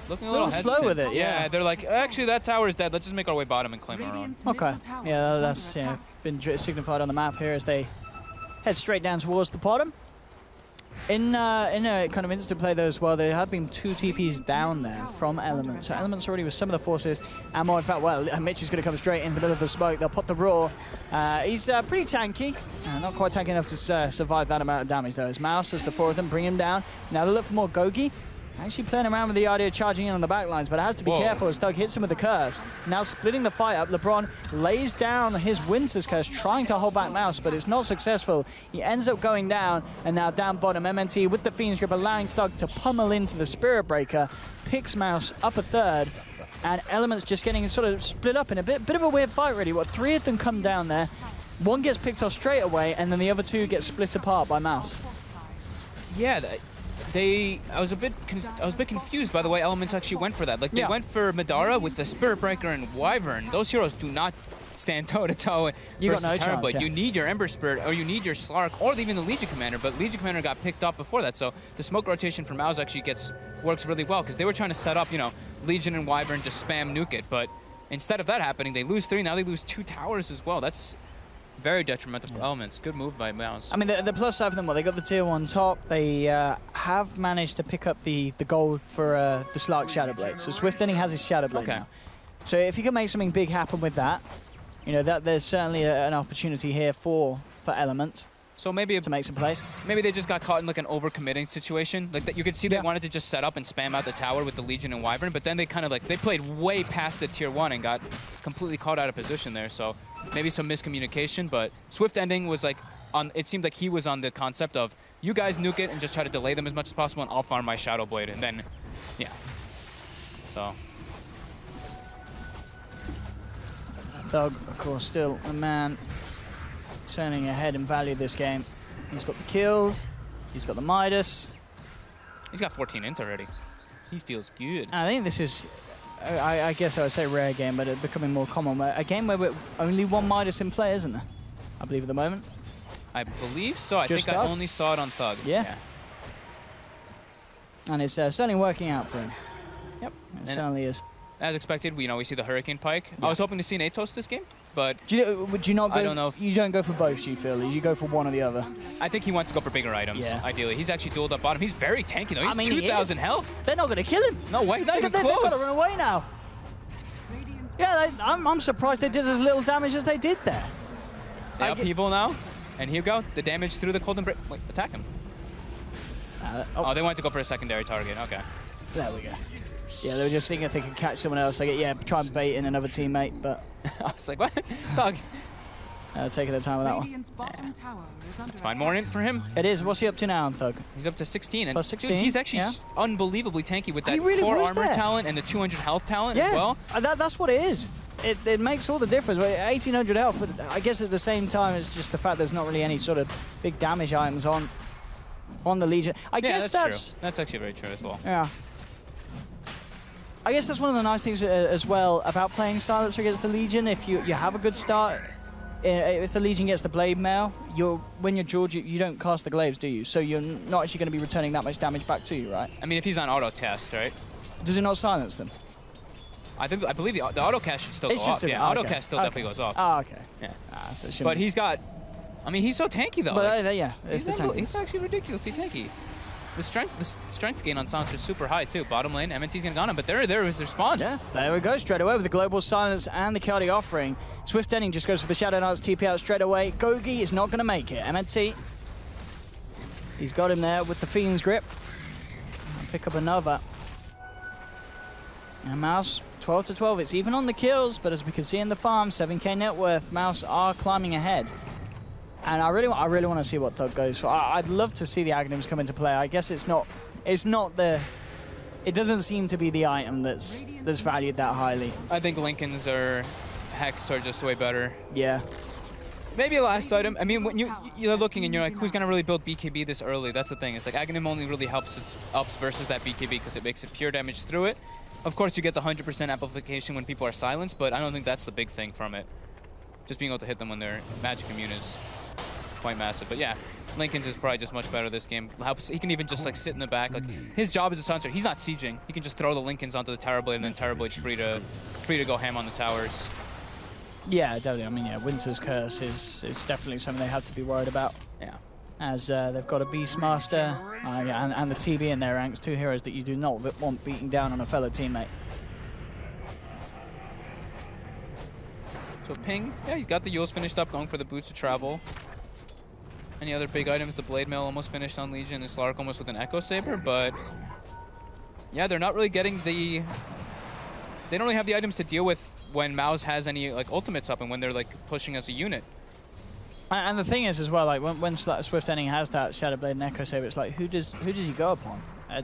looking a little slow hesitant. with it, yeah. They're like, actually, that tower is dead. Let's just make our way bottom and claim our own. Okay. Yeah, that's been signified on the map here as they head straight down towards the bottom. In a kind of instant play though as well, there have been 2 TPs down there from Elements. So Elements already with some of the forces. And more, in fact, well, Mitch is going to come straight into the middle of the smoke. They'll pop the roar. He's pretty tanky. Not quite tanky enough to survive that amount of damage though. As Mouse as the 4 of them bring him down. Now they look for more Gogi. Actually playing around with the idea of charging in on the back lines, but it has to be careful as Thug hits him with the curse. Now splitting the fight up, LeBron lays down his Winter's Curse, trying to hold back Mouse, but it's not successful. He ends up going down, and now down bottom, MNT with the Fiend's Grip, allowing Thug to pummel into the Spirit Breaker, picks Mouse up a third, and Elements just getting sort of split up in a bit of a weird fight, really. 3 of them come down there, 1 gets picked off straight away, and then the other 2 get split apart by Mouse. Yeah, I was a bit confused by the way Elements actually went for that. Like they went for Madara with the Spirit Breaker and Wyvern. Those heroes do not stand toe-to-toe versus no Terrorblade. chance, yeah. You need your Ember Spirit, or you need your Slark, or even the Legion Commander, but Legion Commander got picked up before that, so the smoke rotation for Mouse actually works really well, because they were trying to set up, you know, Legion and Wyvern, just spam nuke it, but instead of that happening, they lose 3, now they lose 2 towers as well. That's very detrimental for Elements. Good move by Mouse. I mean, the plus side for them, well, they got the tier 1 top. They have managed to pick up the gold for the Slark Shadowblade. So Swift Ending has his Shadowblade now. So if you can make something big happen with that, you know, that there's certainly an opportunity here for Elements. So maybe to make some plays. Maybe they just got caught in like an overcommitting situation. Like that, you could see they wanted to just set up and spam out the tower with the Legion and Wyvern, but then they kind of like they played way past the tier 1 and got completely caught out of position there. So maybe some miscommunication. But Swift Ending was like on. It seemed like he was on the concept of you guys nuke it and just try to delay them as much as possible, and I'll farm my Shadow Blade, and then yeah. So. Thug, of course, still a man turning ahead in value this game. He's got the kills, he's got the Midas. He's got 14 int already. He feels good. I think this is, I guess I would say rare game, but it's becoming more common. A game where we're only 1 Midas in play, isn't there? I believe at the moment. I believe so. I Just think I Thug? only saw it on Thug. Yeah. And it's certainly working out for him. Yep. It certainly is. As expected, we see the Hurricane Pike. I was hoping to see Natus this game, but would you not go? I don't know if you don't go for both. Do you feel? You go for one or the other. I think he wants to go for bigger items. Yeah. Ideally, he's actually dueled up bottom. He's very tanky though. He's 2,000 health. They're not going to kill him. No way. Not even They've close. got to run away now. Yeah, I'm surprised they did as little damage as they did there. They upheaval now, and here you go. The damage through the cold and break. Wait, attack him. Oh, they wanted to go for a secondary target. Okay. There we go. Yeah, they were just thinking if they could catch someone else. Like, yeah, try and bait in another teammate, but I was like, what? Thug. taking their time with that one. It's fine. More int for him. It is. What's he up to now on Thug? He's up to 16. And Plus 16. Dude, he's actually unbelievably tanky with that He really 4 was armor there. talent and the 200 health talent as well. That's what it is. It makes all the difference. 1800 health, but I guess at the same time, it's just the fact there's not really any sort of big damage items on the Legion. I guess that's true. That's actually very true as well. Yeah. I guess that's one of the nice things as well about playing Silencer against the Legion. If you have a good start, if the Legion gets the Blade Mail, when you're George, you don't cast the glaives, do you? So you're not actually going to be returning that much damage back to you, right? I mean, if he's on auto cast, right? Does it not silence them? I believe the auto cast should still go off. Yeah, auto cast still definitely goes off. Oh, okay. Yeah. So but he's got. I mean, he's so tanky though. But like, yeah, it's the tank. He's actually ridiculously tanky. The strength gain on Silencer is super high too. Bottom lane, MNT's gonna got him, but there was the response. Yeah, there we go, straight away with the Global Silence and the Chaotic Offering. Swift Ending just goes for the Shadow Knight's TP out straight away. Gogi is not gonna make it. MNT, he's got him there with the Fiend's Grip. I'll pick up another. And Mouse, 12 to 12. It's even on the kills, but as we can see in the farm, 7k net worth, Mouse are climbing ahead. And I really want to see what Thug goes for. I'd love to see the Aghanims come into play. I guess it doesn't seem to be the item that's valued that highly. I think Lincoln's or Hex are just way better. Yeah. Maybe a last item. I mean, when you're looking and you're like, who's gonna really build BKB this early? That's the thing. It's like Aghanim only really helps his ups versus that BKB because it makes it pure damage through it. Of course, you get the 100% amplification when people are silenced, but I don't think that's the big thing from it. Just being able to hit them when they're magic immune is quite massive. But yeah, Lincoln's is probably just much better this game. He can even just like sit in the back. Like his job as a silencer, he's not sieging. He can just throw the Lincolns onto the Tower Blade, and then Tower Blade's free to go ham on the towers. Yeah, definitely. I mean, yeah, Winter's Curse is definitely something they have to be worried about. Yeah. As they've got a Beastmaster and the TB in their ranks, 2 heroes that you do not want beating down on a fellow teammate. So Ping, yeah, he's got the Yules finished up, going for the Boots of Travel. Any other big items? The Blade Mail almost finished on Legion, and Slark almost with an Echo Saber, but yeah, they're not really getting the... They don't really have the items to deal with when Mouse has any like ultimates up and when they're like pushing as a unit. And the thing is as well, like when Swift Ending has that Shadow Blade and Echo Saber, it's like who does he go upon? I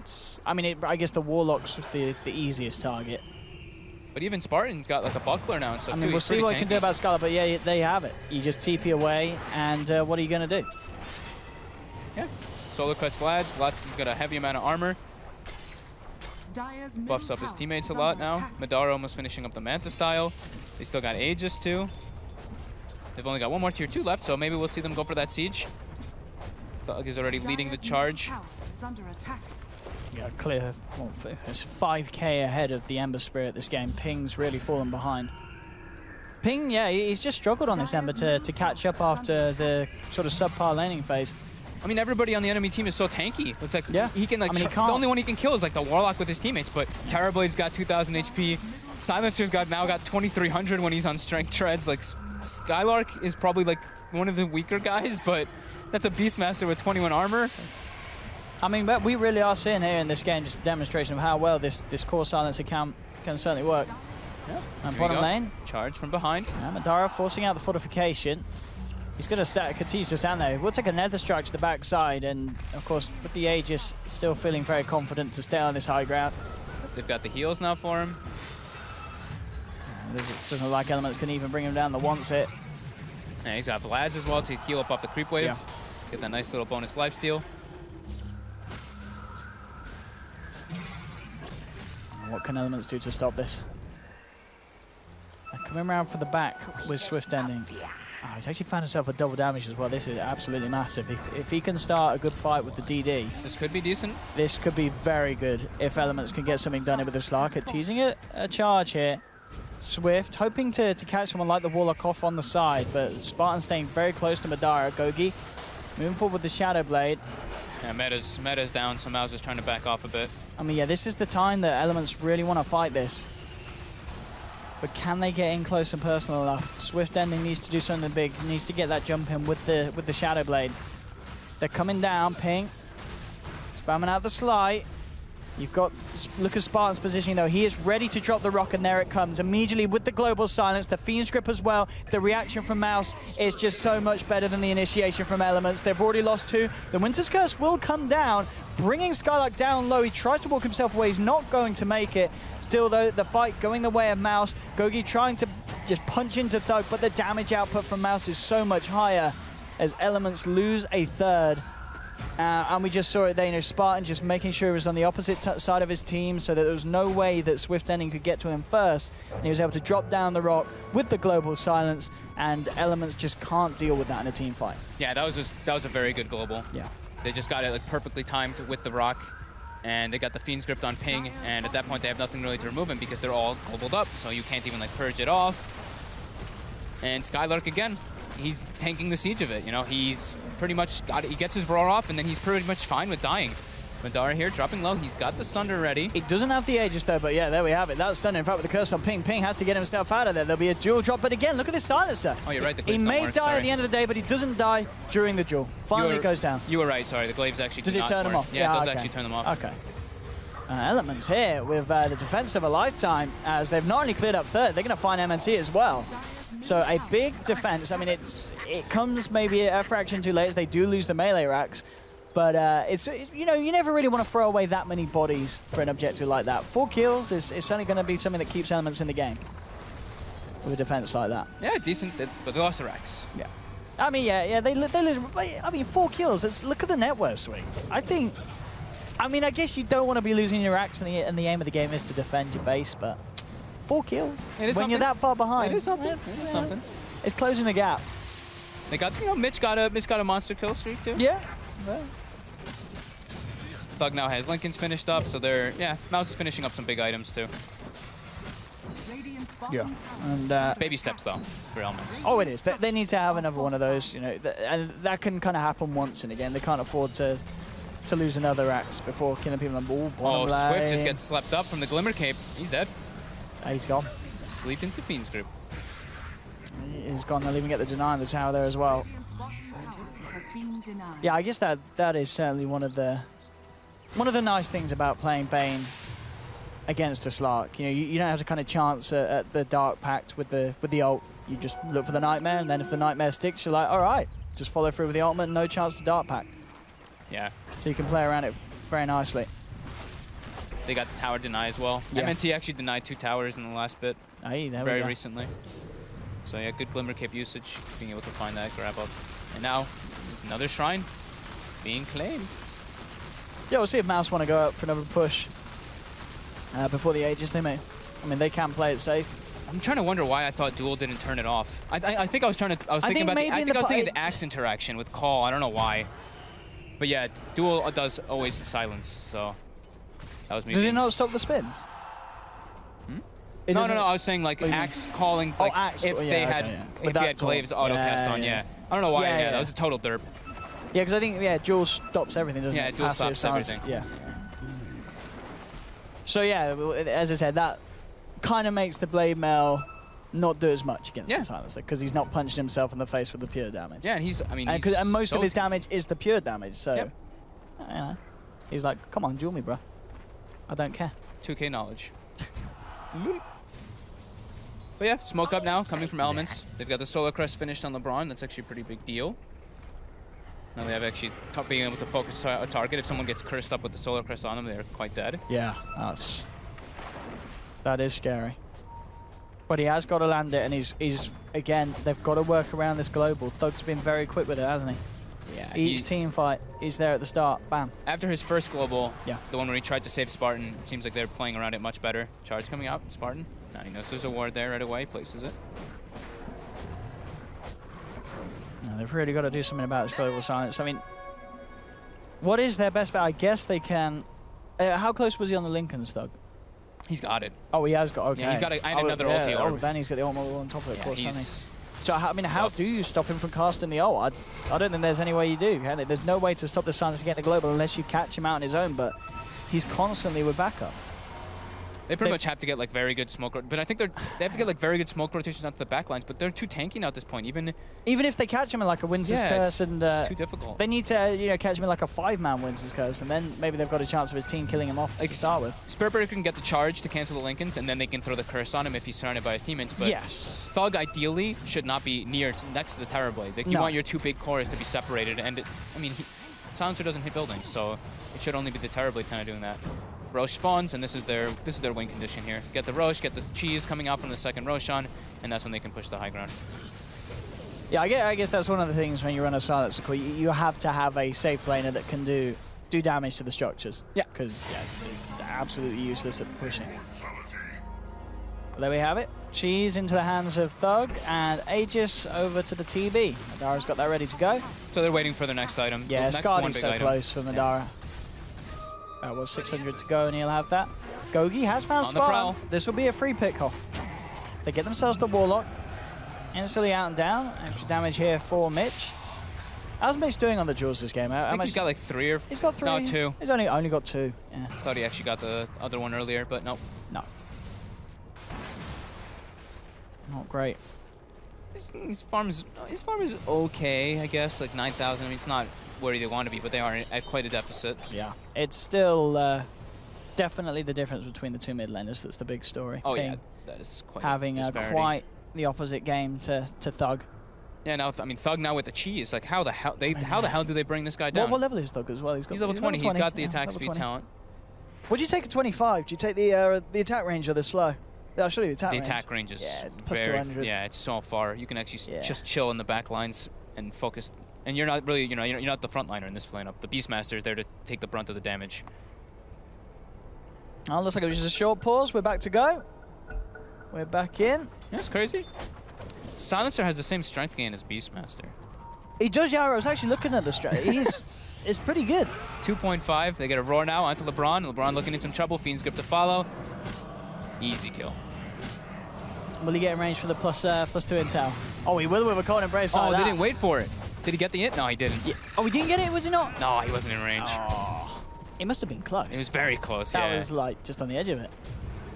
guess the Warlock's the easiest target. But even Spartan's got like a buckler now and stuff. I mean, we'll see what he can do about Scarlet, but yeah, there you have it. You just TP away, and what are you going to do? Yeah. Solar cuts Lads. He's got a heavy amount of armor. Buffs up his teammates a lot now. Madara almost finishing up the Manta style. They still got Aegis too. They've only got one more tier 2 left, so maybe we'll see them go for that siege. Thug is already leading the charge. Yeah, clear. Well, it's 5k ahead of the Ember Spirit this game. Ping's really fallen behind. Ping, yeah, he's just struggled on this Ember to catch up after the sort of subpar laning phase. I mean, everybody on the enemy team is so tanky. It's like, yeah. he can like, I mean, the only one he can kill is like the Warlock with his teammates, but Terrorblade's got 2,000 HP. Silencer's now got 2,300 when he's on strength treads. Like, Skylark is probably like one of the weaker guys, but that's a Beastmaster with 21 armor. I mean, but we really are seeing here in this game just a demonstration of how well this core silencer can certainly work. Yeah. And bottom lane. Charge from behind. Madara forcing out the fortification. He's going to continue to stand there. We'll take a nether strike to the backside, and of course, with the Aegis, still feeling very confident to stay on this high ground. They've got the heals now for him. Doesn't look like Elements can even bring him down the once hit. Yeah, he's got Vlads as well to heal up off the creep wave. Yeah. Get that nice little bonus lifesteal. What can Elements do to stop this? They're coming around for the back with Swift Ending. Oh, he's actually found himself a double damage as well. This is absolutely massive. If he can start a good fight with the DD, this could be decent. This could be very good if Elements can get something done with the Slark. Teasing a charge here. Swift hoping to catch someone like the Warlock off on the side, but Spartan staying very close to Madara. Gogi moving forward with the Shadow Blade. Yeah, meta's down, so Mouse is trying to back off a bit. I mean, yeah, this is the time that Elements really want to fight this. But can they get in close and personal enough? Swift Ending needs to do something big. Needs to get that jump in with the Shadow Blade. They're coming down. Ping spamming out the slide. You've got, look at Spartan's positioning though. He is ready to drop the rock, and there it comes. Immediately with the global silence, the Fiend's Grip as well. The reaction from Mouse is just so much better than the initiation from Elements. They've already lost 2. The Winter's Curse will come down, bringing Skylark down low. He tries to walk himself away. He's not going to make it. Still though, the fight going the way of Mouse. Gogi trying to just punch into Thug, but the damage output from Mouse is so much higher as Elements lose a third. And we just saw it there, Spartan just making sure he was on the opposite side of his team so that there was no way that Swift Ending could get to him first. And he was able to drop down the rock with the global silence, and Elements just can't deal with that in a team fight. Yeah, that was a very good global. Yeah. They just got it like perfectly timed with the rock, and they got the Fiend's Grip on Ping, and at that point they have nothing really to remove him because they're all globaled up, so you can't even like purge it off. And Skylark again. He's tanking the siege of it, he's pretty much got it. He gets his roar off, and then he's pretty much fine with dying. Madara here, dropping low. He's got the Sunder ready. He doesn't have the Aegis though, but yeah, there we have it. That's Sunder. In fact, with the curse on Ping, Ping has to get himself out of there. There'll be a duel drop, but again, look at this silencer. Oh, you're right, the He may die at the end of the day, but he doesn't die during the duel. Finally, it goes down. You were right, sorry. The glaives actually does it turn them off? Yeah, it does actually turn them off. Okay. Elements here with the defense of a lifetime, as they've not only cleared up third, they're going to find MNT as well. So a big defense. I mean, it comes maybe a fraction too late as they do lose the melee racks, but you never really want to throw away that many bodies for an objective like that. 4 kills is certainly going to be something that keeps Elements in the game with a defense like that. Yeah, decent, but they lost the racks. Yeah. I mean, yeah, they lose. I mean, 4 kills. Look at the net worth swing. I guess you don't want to be losing your racks, and the aim of the game is to defend your base, but 4 kills when you're that far behind. It is something. It is something. It's closing the gap. They got, Mitch got a monster kill streak too. Yeah. Thug now has Lincoln's finished up, so Mouse is finishing up some big items too. Yeah. And baby steps though for Elements. Oh, it is. They need to have another one of those, and that can kind of happen once and again. They can't afford to lose another axe before killing people on ball. Oh, Swift just gets slept up from the Glimmer Cape. He's dead. He's gone. Sleep into Fiend's Grip. He's gone. They'll even get the deny on the tower there as well. Yeah, I guess that is certainly one of the nice things about playing Bane against a Slark. You don't have to kind of chance at the Dark Pact with the ult. You just look for the Nightmare, and then if the Nightmare sticks, you're like, all right, just follow through with the ultimate, no chance to Dark Pact. Yeah. So you can play around it very nicely. They got the tower deny as well. Yeah. MNT actually denied 2 towers in the last bit. Hey, there very we go. recently. So yeah, good Glimmer Cape usage, being able to find that grab up. And now, another shrine. Being claimed. Yeah, we'll see if Mouse want to go out for another push before the Aegis. They may. I mean, they can play it safe. I'm trying to wonder why I thought Duel didn't turn it off. I think I was thinking about the Axe interaction with Call. I don't know why. But yeah, Duel does always silence, so that was me. Does it not stop the spins? No, I was saying like Axe calling, like Axe, if they had Glaive's autocast on, yeah. I don't know why, that was a total derp. Yeah, because I think, Duel stops everything, doesn't it? Yeah, Duel Passive stops silence. everything. Yeah. So yeah, as I said, that kind of makes the Blade Mail not do as much against the Silencer, because he's not punching himself in the face with the pure damage. Yeah, and and most of his damage is the pure damage, so he's like, come on, duel me, bro. I don't care. 2K knowledge. But yeah, smoke up now, coming from Elements. They've got the Solar Crest finished on LeBron. That's actually a pretty big deal. Now they have actually being able to focus a target. If someone gets cursed up with the Solar Crest on them, they're quite dead. Yeah, that is scary. But he has got to land it, and he's again, they've got to work around this global. Thug's been very quick with it, hasn't he? Yeah. Each team fight, he's there at the start. Bam. After his first global, the one where he tried to save Spartan, it seems like they're playing around it much better. Charge coming out, Spartan. Now he knows there's a ward there right away, places it. No, they've really got to do something about this global silence. I mean, what is their best bet? I guess they can... how close was he on the Lincoln's, Thug? He's got it. Oh, he has got, okay. Yeah, he's got another ulti orb. Oh, then he's got the ult on top of it, of course, hasn't he? So, I mean, how rough. do you stop him from casting the ult? I don't think there's any way you do. There's no way to stop the Silence getting the global unless you catch him out on his own, but he's constantly with backup. They pretty much have to get like very good smoke, but I think they have to get like very good smoke rotations onto the backlines. But they're too tanky now at this point. Even if they catch him in like a Winter's Curse, it's too difficult. They need to catch him in like a 5-man Winter's Curse, and then maybe they've got a chance of his team killing him off to start with. Spiritbreaker can get the charge to cancel the Lincolns, and then they can throw the curse on him if he's surrounded by his teammates. But Thug ideally should not be next to the Tower Blade. Like, you want your two big cores to be separated, and Silencer doesn't hit buildings, so it should only be the Tower Blade kind of doing that. Roche spawns, and this is their win condition here. Get the Roche, get the cheese coming out from the second Roshan, and that's when they can push the high ground. Yeah, I guess that's one of the things when you run a Silencer core. You have to have a safe laner that can do damage to the structures. Yeah. Because they're absolutely useless at pushing. But there we have it. Cheese into the hands of Thug, and Aegis over to the TB. Madara's got that ready to go. So they're waiting for the next item. Yeah, Scardy's so item. close for Madara. That was 600 to go, and he'll have that. Gogi has found Spartan. This will be a free pick off. They get themselves the Warlock. Instantly out and down. Extra damage here for Mitch. How's Mitch doing on the duels this game? I think he's got like 3 or... He's got 3. No, 2. He's only got 2. Yeah. Thought he actually got the other one earlier, but nope. No. Not great. His farm is okay, I guess. Like 9,000. I mean, it's not where they want to be, but they are at quite a deficit. Yeah. It's still definitely the difference between the two mid laners that's the big story. Oh, yeah. That is quite having quite the opposite game to Thug. Yeah, now, I mean, Thug now with the cheese. Like, how the hell do they bring this guy down? What level is Thug as well? He's level 20. He's got the attack speed talent. Would you take a 25? Do you take the attack range or the slow? I'll show you the attack range. The attack range is plus 200. Yeah, it's so far. You can actually just chill in the back lines and focus. And you're not really, you're not the front liner in this lineup. The Beastmaster is there to take the brunt of the damage. Oh, looks like it was just a short pause. We're back to go. We're back in. Yeah, it's crazy. Silencer has the same strength gain as Beastmaster. He does, yeah. I was actually looking at the strength. It's pretty good. 2.5. They get a roar now onto LeBron. LeBron looking in some trouble. Fiend's grip to follow. Easy kill. Will he get in range for the plus 2 intel? Oh, he will with a cold embrace like that. They didn't wait for it. Did he get the hit? No, he didn't. Yeah. Oh, he didn't get it? Was he not? No, he wasn't in range. Oh. It must have been close. It was very close, That was like just on the edge of it.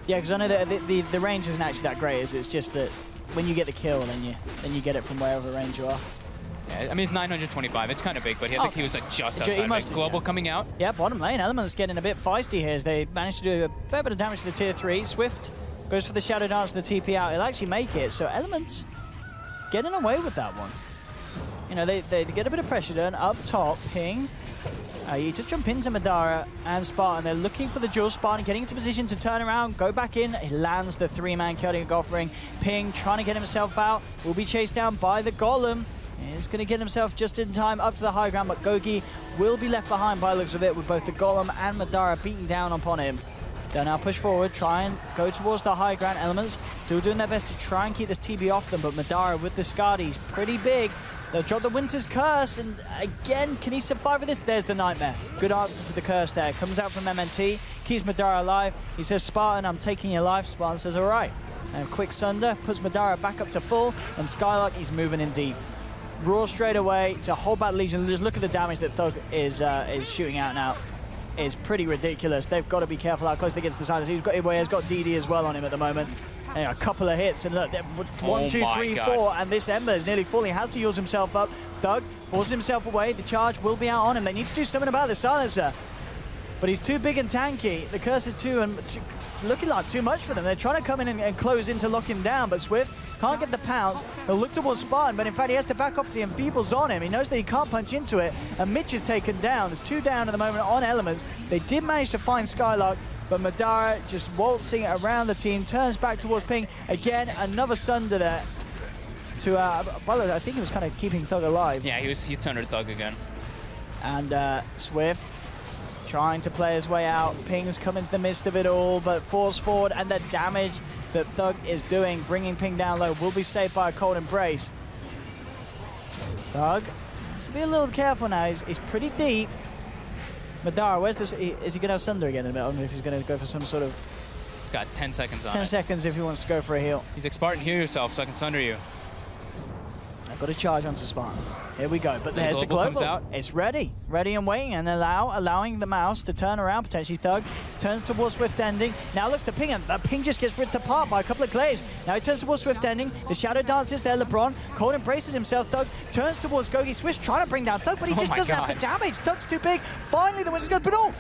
Yeah, because I know that the range isn't actually that great. It's just that when you get the kill, then you get it from wherever range you are. Yeah, I mean, it's 925. It's kind of big, but I think he was like just outside. Global coming out. Yeah, bottom lane. Elements getting a bit feisty here as they managed to do a fair bit of damage to the tier 3. Swift goes for the Shadow Dance and the TP out. He'll actually make it. So Elements getting away with that one. You know, they get a bit of pressure done up top. Ping. You just jump into Madara and Spartan. They're looking for the duel. Spartan getting into position to turn around, go back in. He lands the 3-man Celtic Golf Ring. Ping trying to get himself out. Will be chased down by the Golem. He's going to get himself just in time up to the high ground, but Gogi will be left behind by the looks of it with both the Golem and Madara beating down upon him. They'll now push forward, try and go towards the high ground elements. Still doing their best to try and keep this TB off them, but Madara with the Skadi's pretty big. They'll drop the Winter's Curse, and again, can he survive with this? There's the Nightmare. Good answer to the curse there. Comes out from MNT, keeps Madara alive. He says, Spartan, I'm taking your life. Spartan says, all right. And a quick Sunder puts Madara back up to full, and Skylark, he's moving in deep. Raw straight away to hold back Legion. Just look at the damage that Thug is shooting out now. It's pretty ridiculous. They've got to be careful how close they get to the side. He's got DD as well on him at the moment. And a couple of hits, and look, 1, 2, 3, 4, and this Ember is nearly fully has to use himself up. Thug forces himself away. The charge will be out on him. They need to do something about the silencer. But he's too big and tanky. The curse is looking like too much for them. They're trying to come in and close in to lock him down, but Swift can't get the pounce. He'll look towards Spartan, but in fact he has to back up the Enfeebles on him. He knows that he can't punch into it, and Mitch is taken down. There's 2 down at the moment on Elements. They did manage to find Skylark, but Madara just waltzing around the team, turns back towards Ping. Again, another Sunder there. Well, I think he was kind of keeping Thug alive. Yeah, he sundered Thug again. And Swift trying to play his way out. Ping's come into the midst of it all, but falls forward, and the damage that Thug is doing, bringing Ping down low, will be saved by a cold embrace. Thug has to be a little careful now. He's pretty deep. Madara, where's this? Is he going to have Sunder again in a minute? I don't know if he's going to go for some sort of... He's got 10 seconds on 10 seconds if he wants to go for a heal. He's like, Spartan, heal yourself so I can sunder you. I've got to charge onto Spartan. Here we go. But there's the global. Comes out. It's ready and waiting, and allowing the mouse to turn around. Potentially Thug turns towards Swift Ending. Now looks to Ping, and Ping just gets ripped apart by a couple of glaives. Now he turns towards Swift Ending. The Shadow Dance is there. LeBron cold embraces himself. Thug turns towards Gogi. Swift trying to bring down Thug, but he just doesn't have the damage. Thug's too big. Finally, the Winter's good, but oh!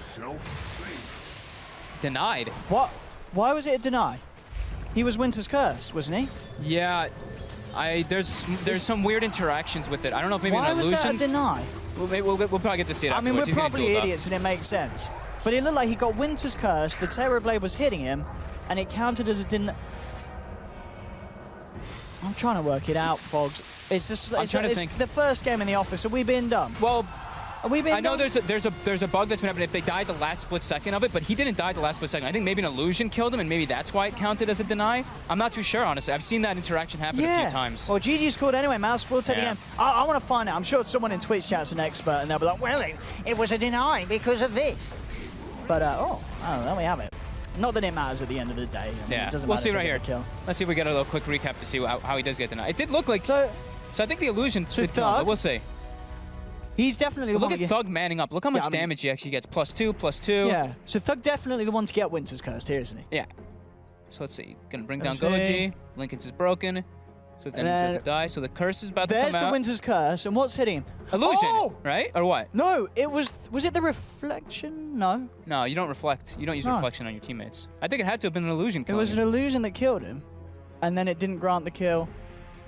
Denied. What? Why was it a deny? He was Winter's Cursed, wasn't he? Yeah. There's some weird interactions with it. I don't know if maybe Why an illusion. was that a deny? We'll probably get to see it. I mean, we're afterwards. He's gonna probably duel it up. idiots, and it makes sense. But it looked like he got Winter's Curse. The Terror Blade was hitting him, and it counted as a deny. I'm trying to work it out, Fogs. It's just I'm trying to think. The first game in the office. Are we being dumb? Well, Are we being I know dumb? there's a bug that's been happening if they died the last split second of it, but he didn't die the last split second. I think maybe an illusion killed him, and maybe that's why it counted as a deny. I'm not too sure, honestly. I've seen that interaction happen a few times. Well, GG's called anyway. Mousesports take Yeah. the game. I want to find out. I'm sure someone in Twitch chat's an expert, and they'll be like, well, it was a deny because of this. But, I don't know. We have it. Not that it matters at the end of the day. I mean, Yeah, it doesn't we'll matter see if they right get here. a kill. Let's see if we get a little quick recap to see how he does get denied. It did look like... So I think the illusion did kill him, Thug- but we'll see. he's definitely the But one look to at get... Thug manning up. Look how much I mean- damage he actually gets. +2, +2. Yeah. So Thug definitely the one to get Winter's Cursed here, isn't he? Yeah. So let's see. Gonna bring Let's down see. Goji. Lincoln's is broken. So then And he's gonna die. So the curse is about to There's come the out. Winter's Curse, and what's hitting him? Illusion, Oh! right? Or what? No, it was it the reflection? No. No, you don't reflect. You don't use No. reflection on your teammates. I think it had to have been an illusion It killing was an him. illusion that killed him, and then it didn't grant the kill.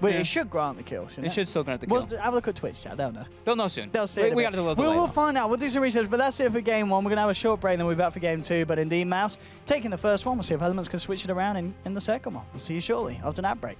Well, Yeah. it should grant the kill, shouldn't It it? should still grant the kill. Have a look at Twitch chat, they'll know. They'll know soon. They'll see we, it. we got a little delay. We'll though. find out. We'll do some research, but that's it for game one. We're going to have a short break, then we'll be back for game two. But indeed, Mouse taking the first one. We'll see if Elements can switch it around in the second one. We'll see you shortly after that break.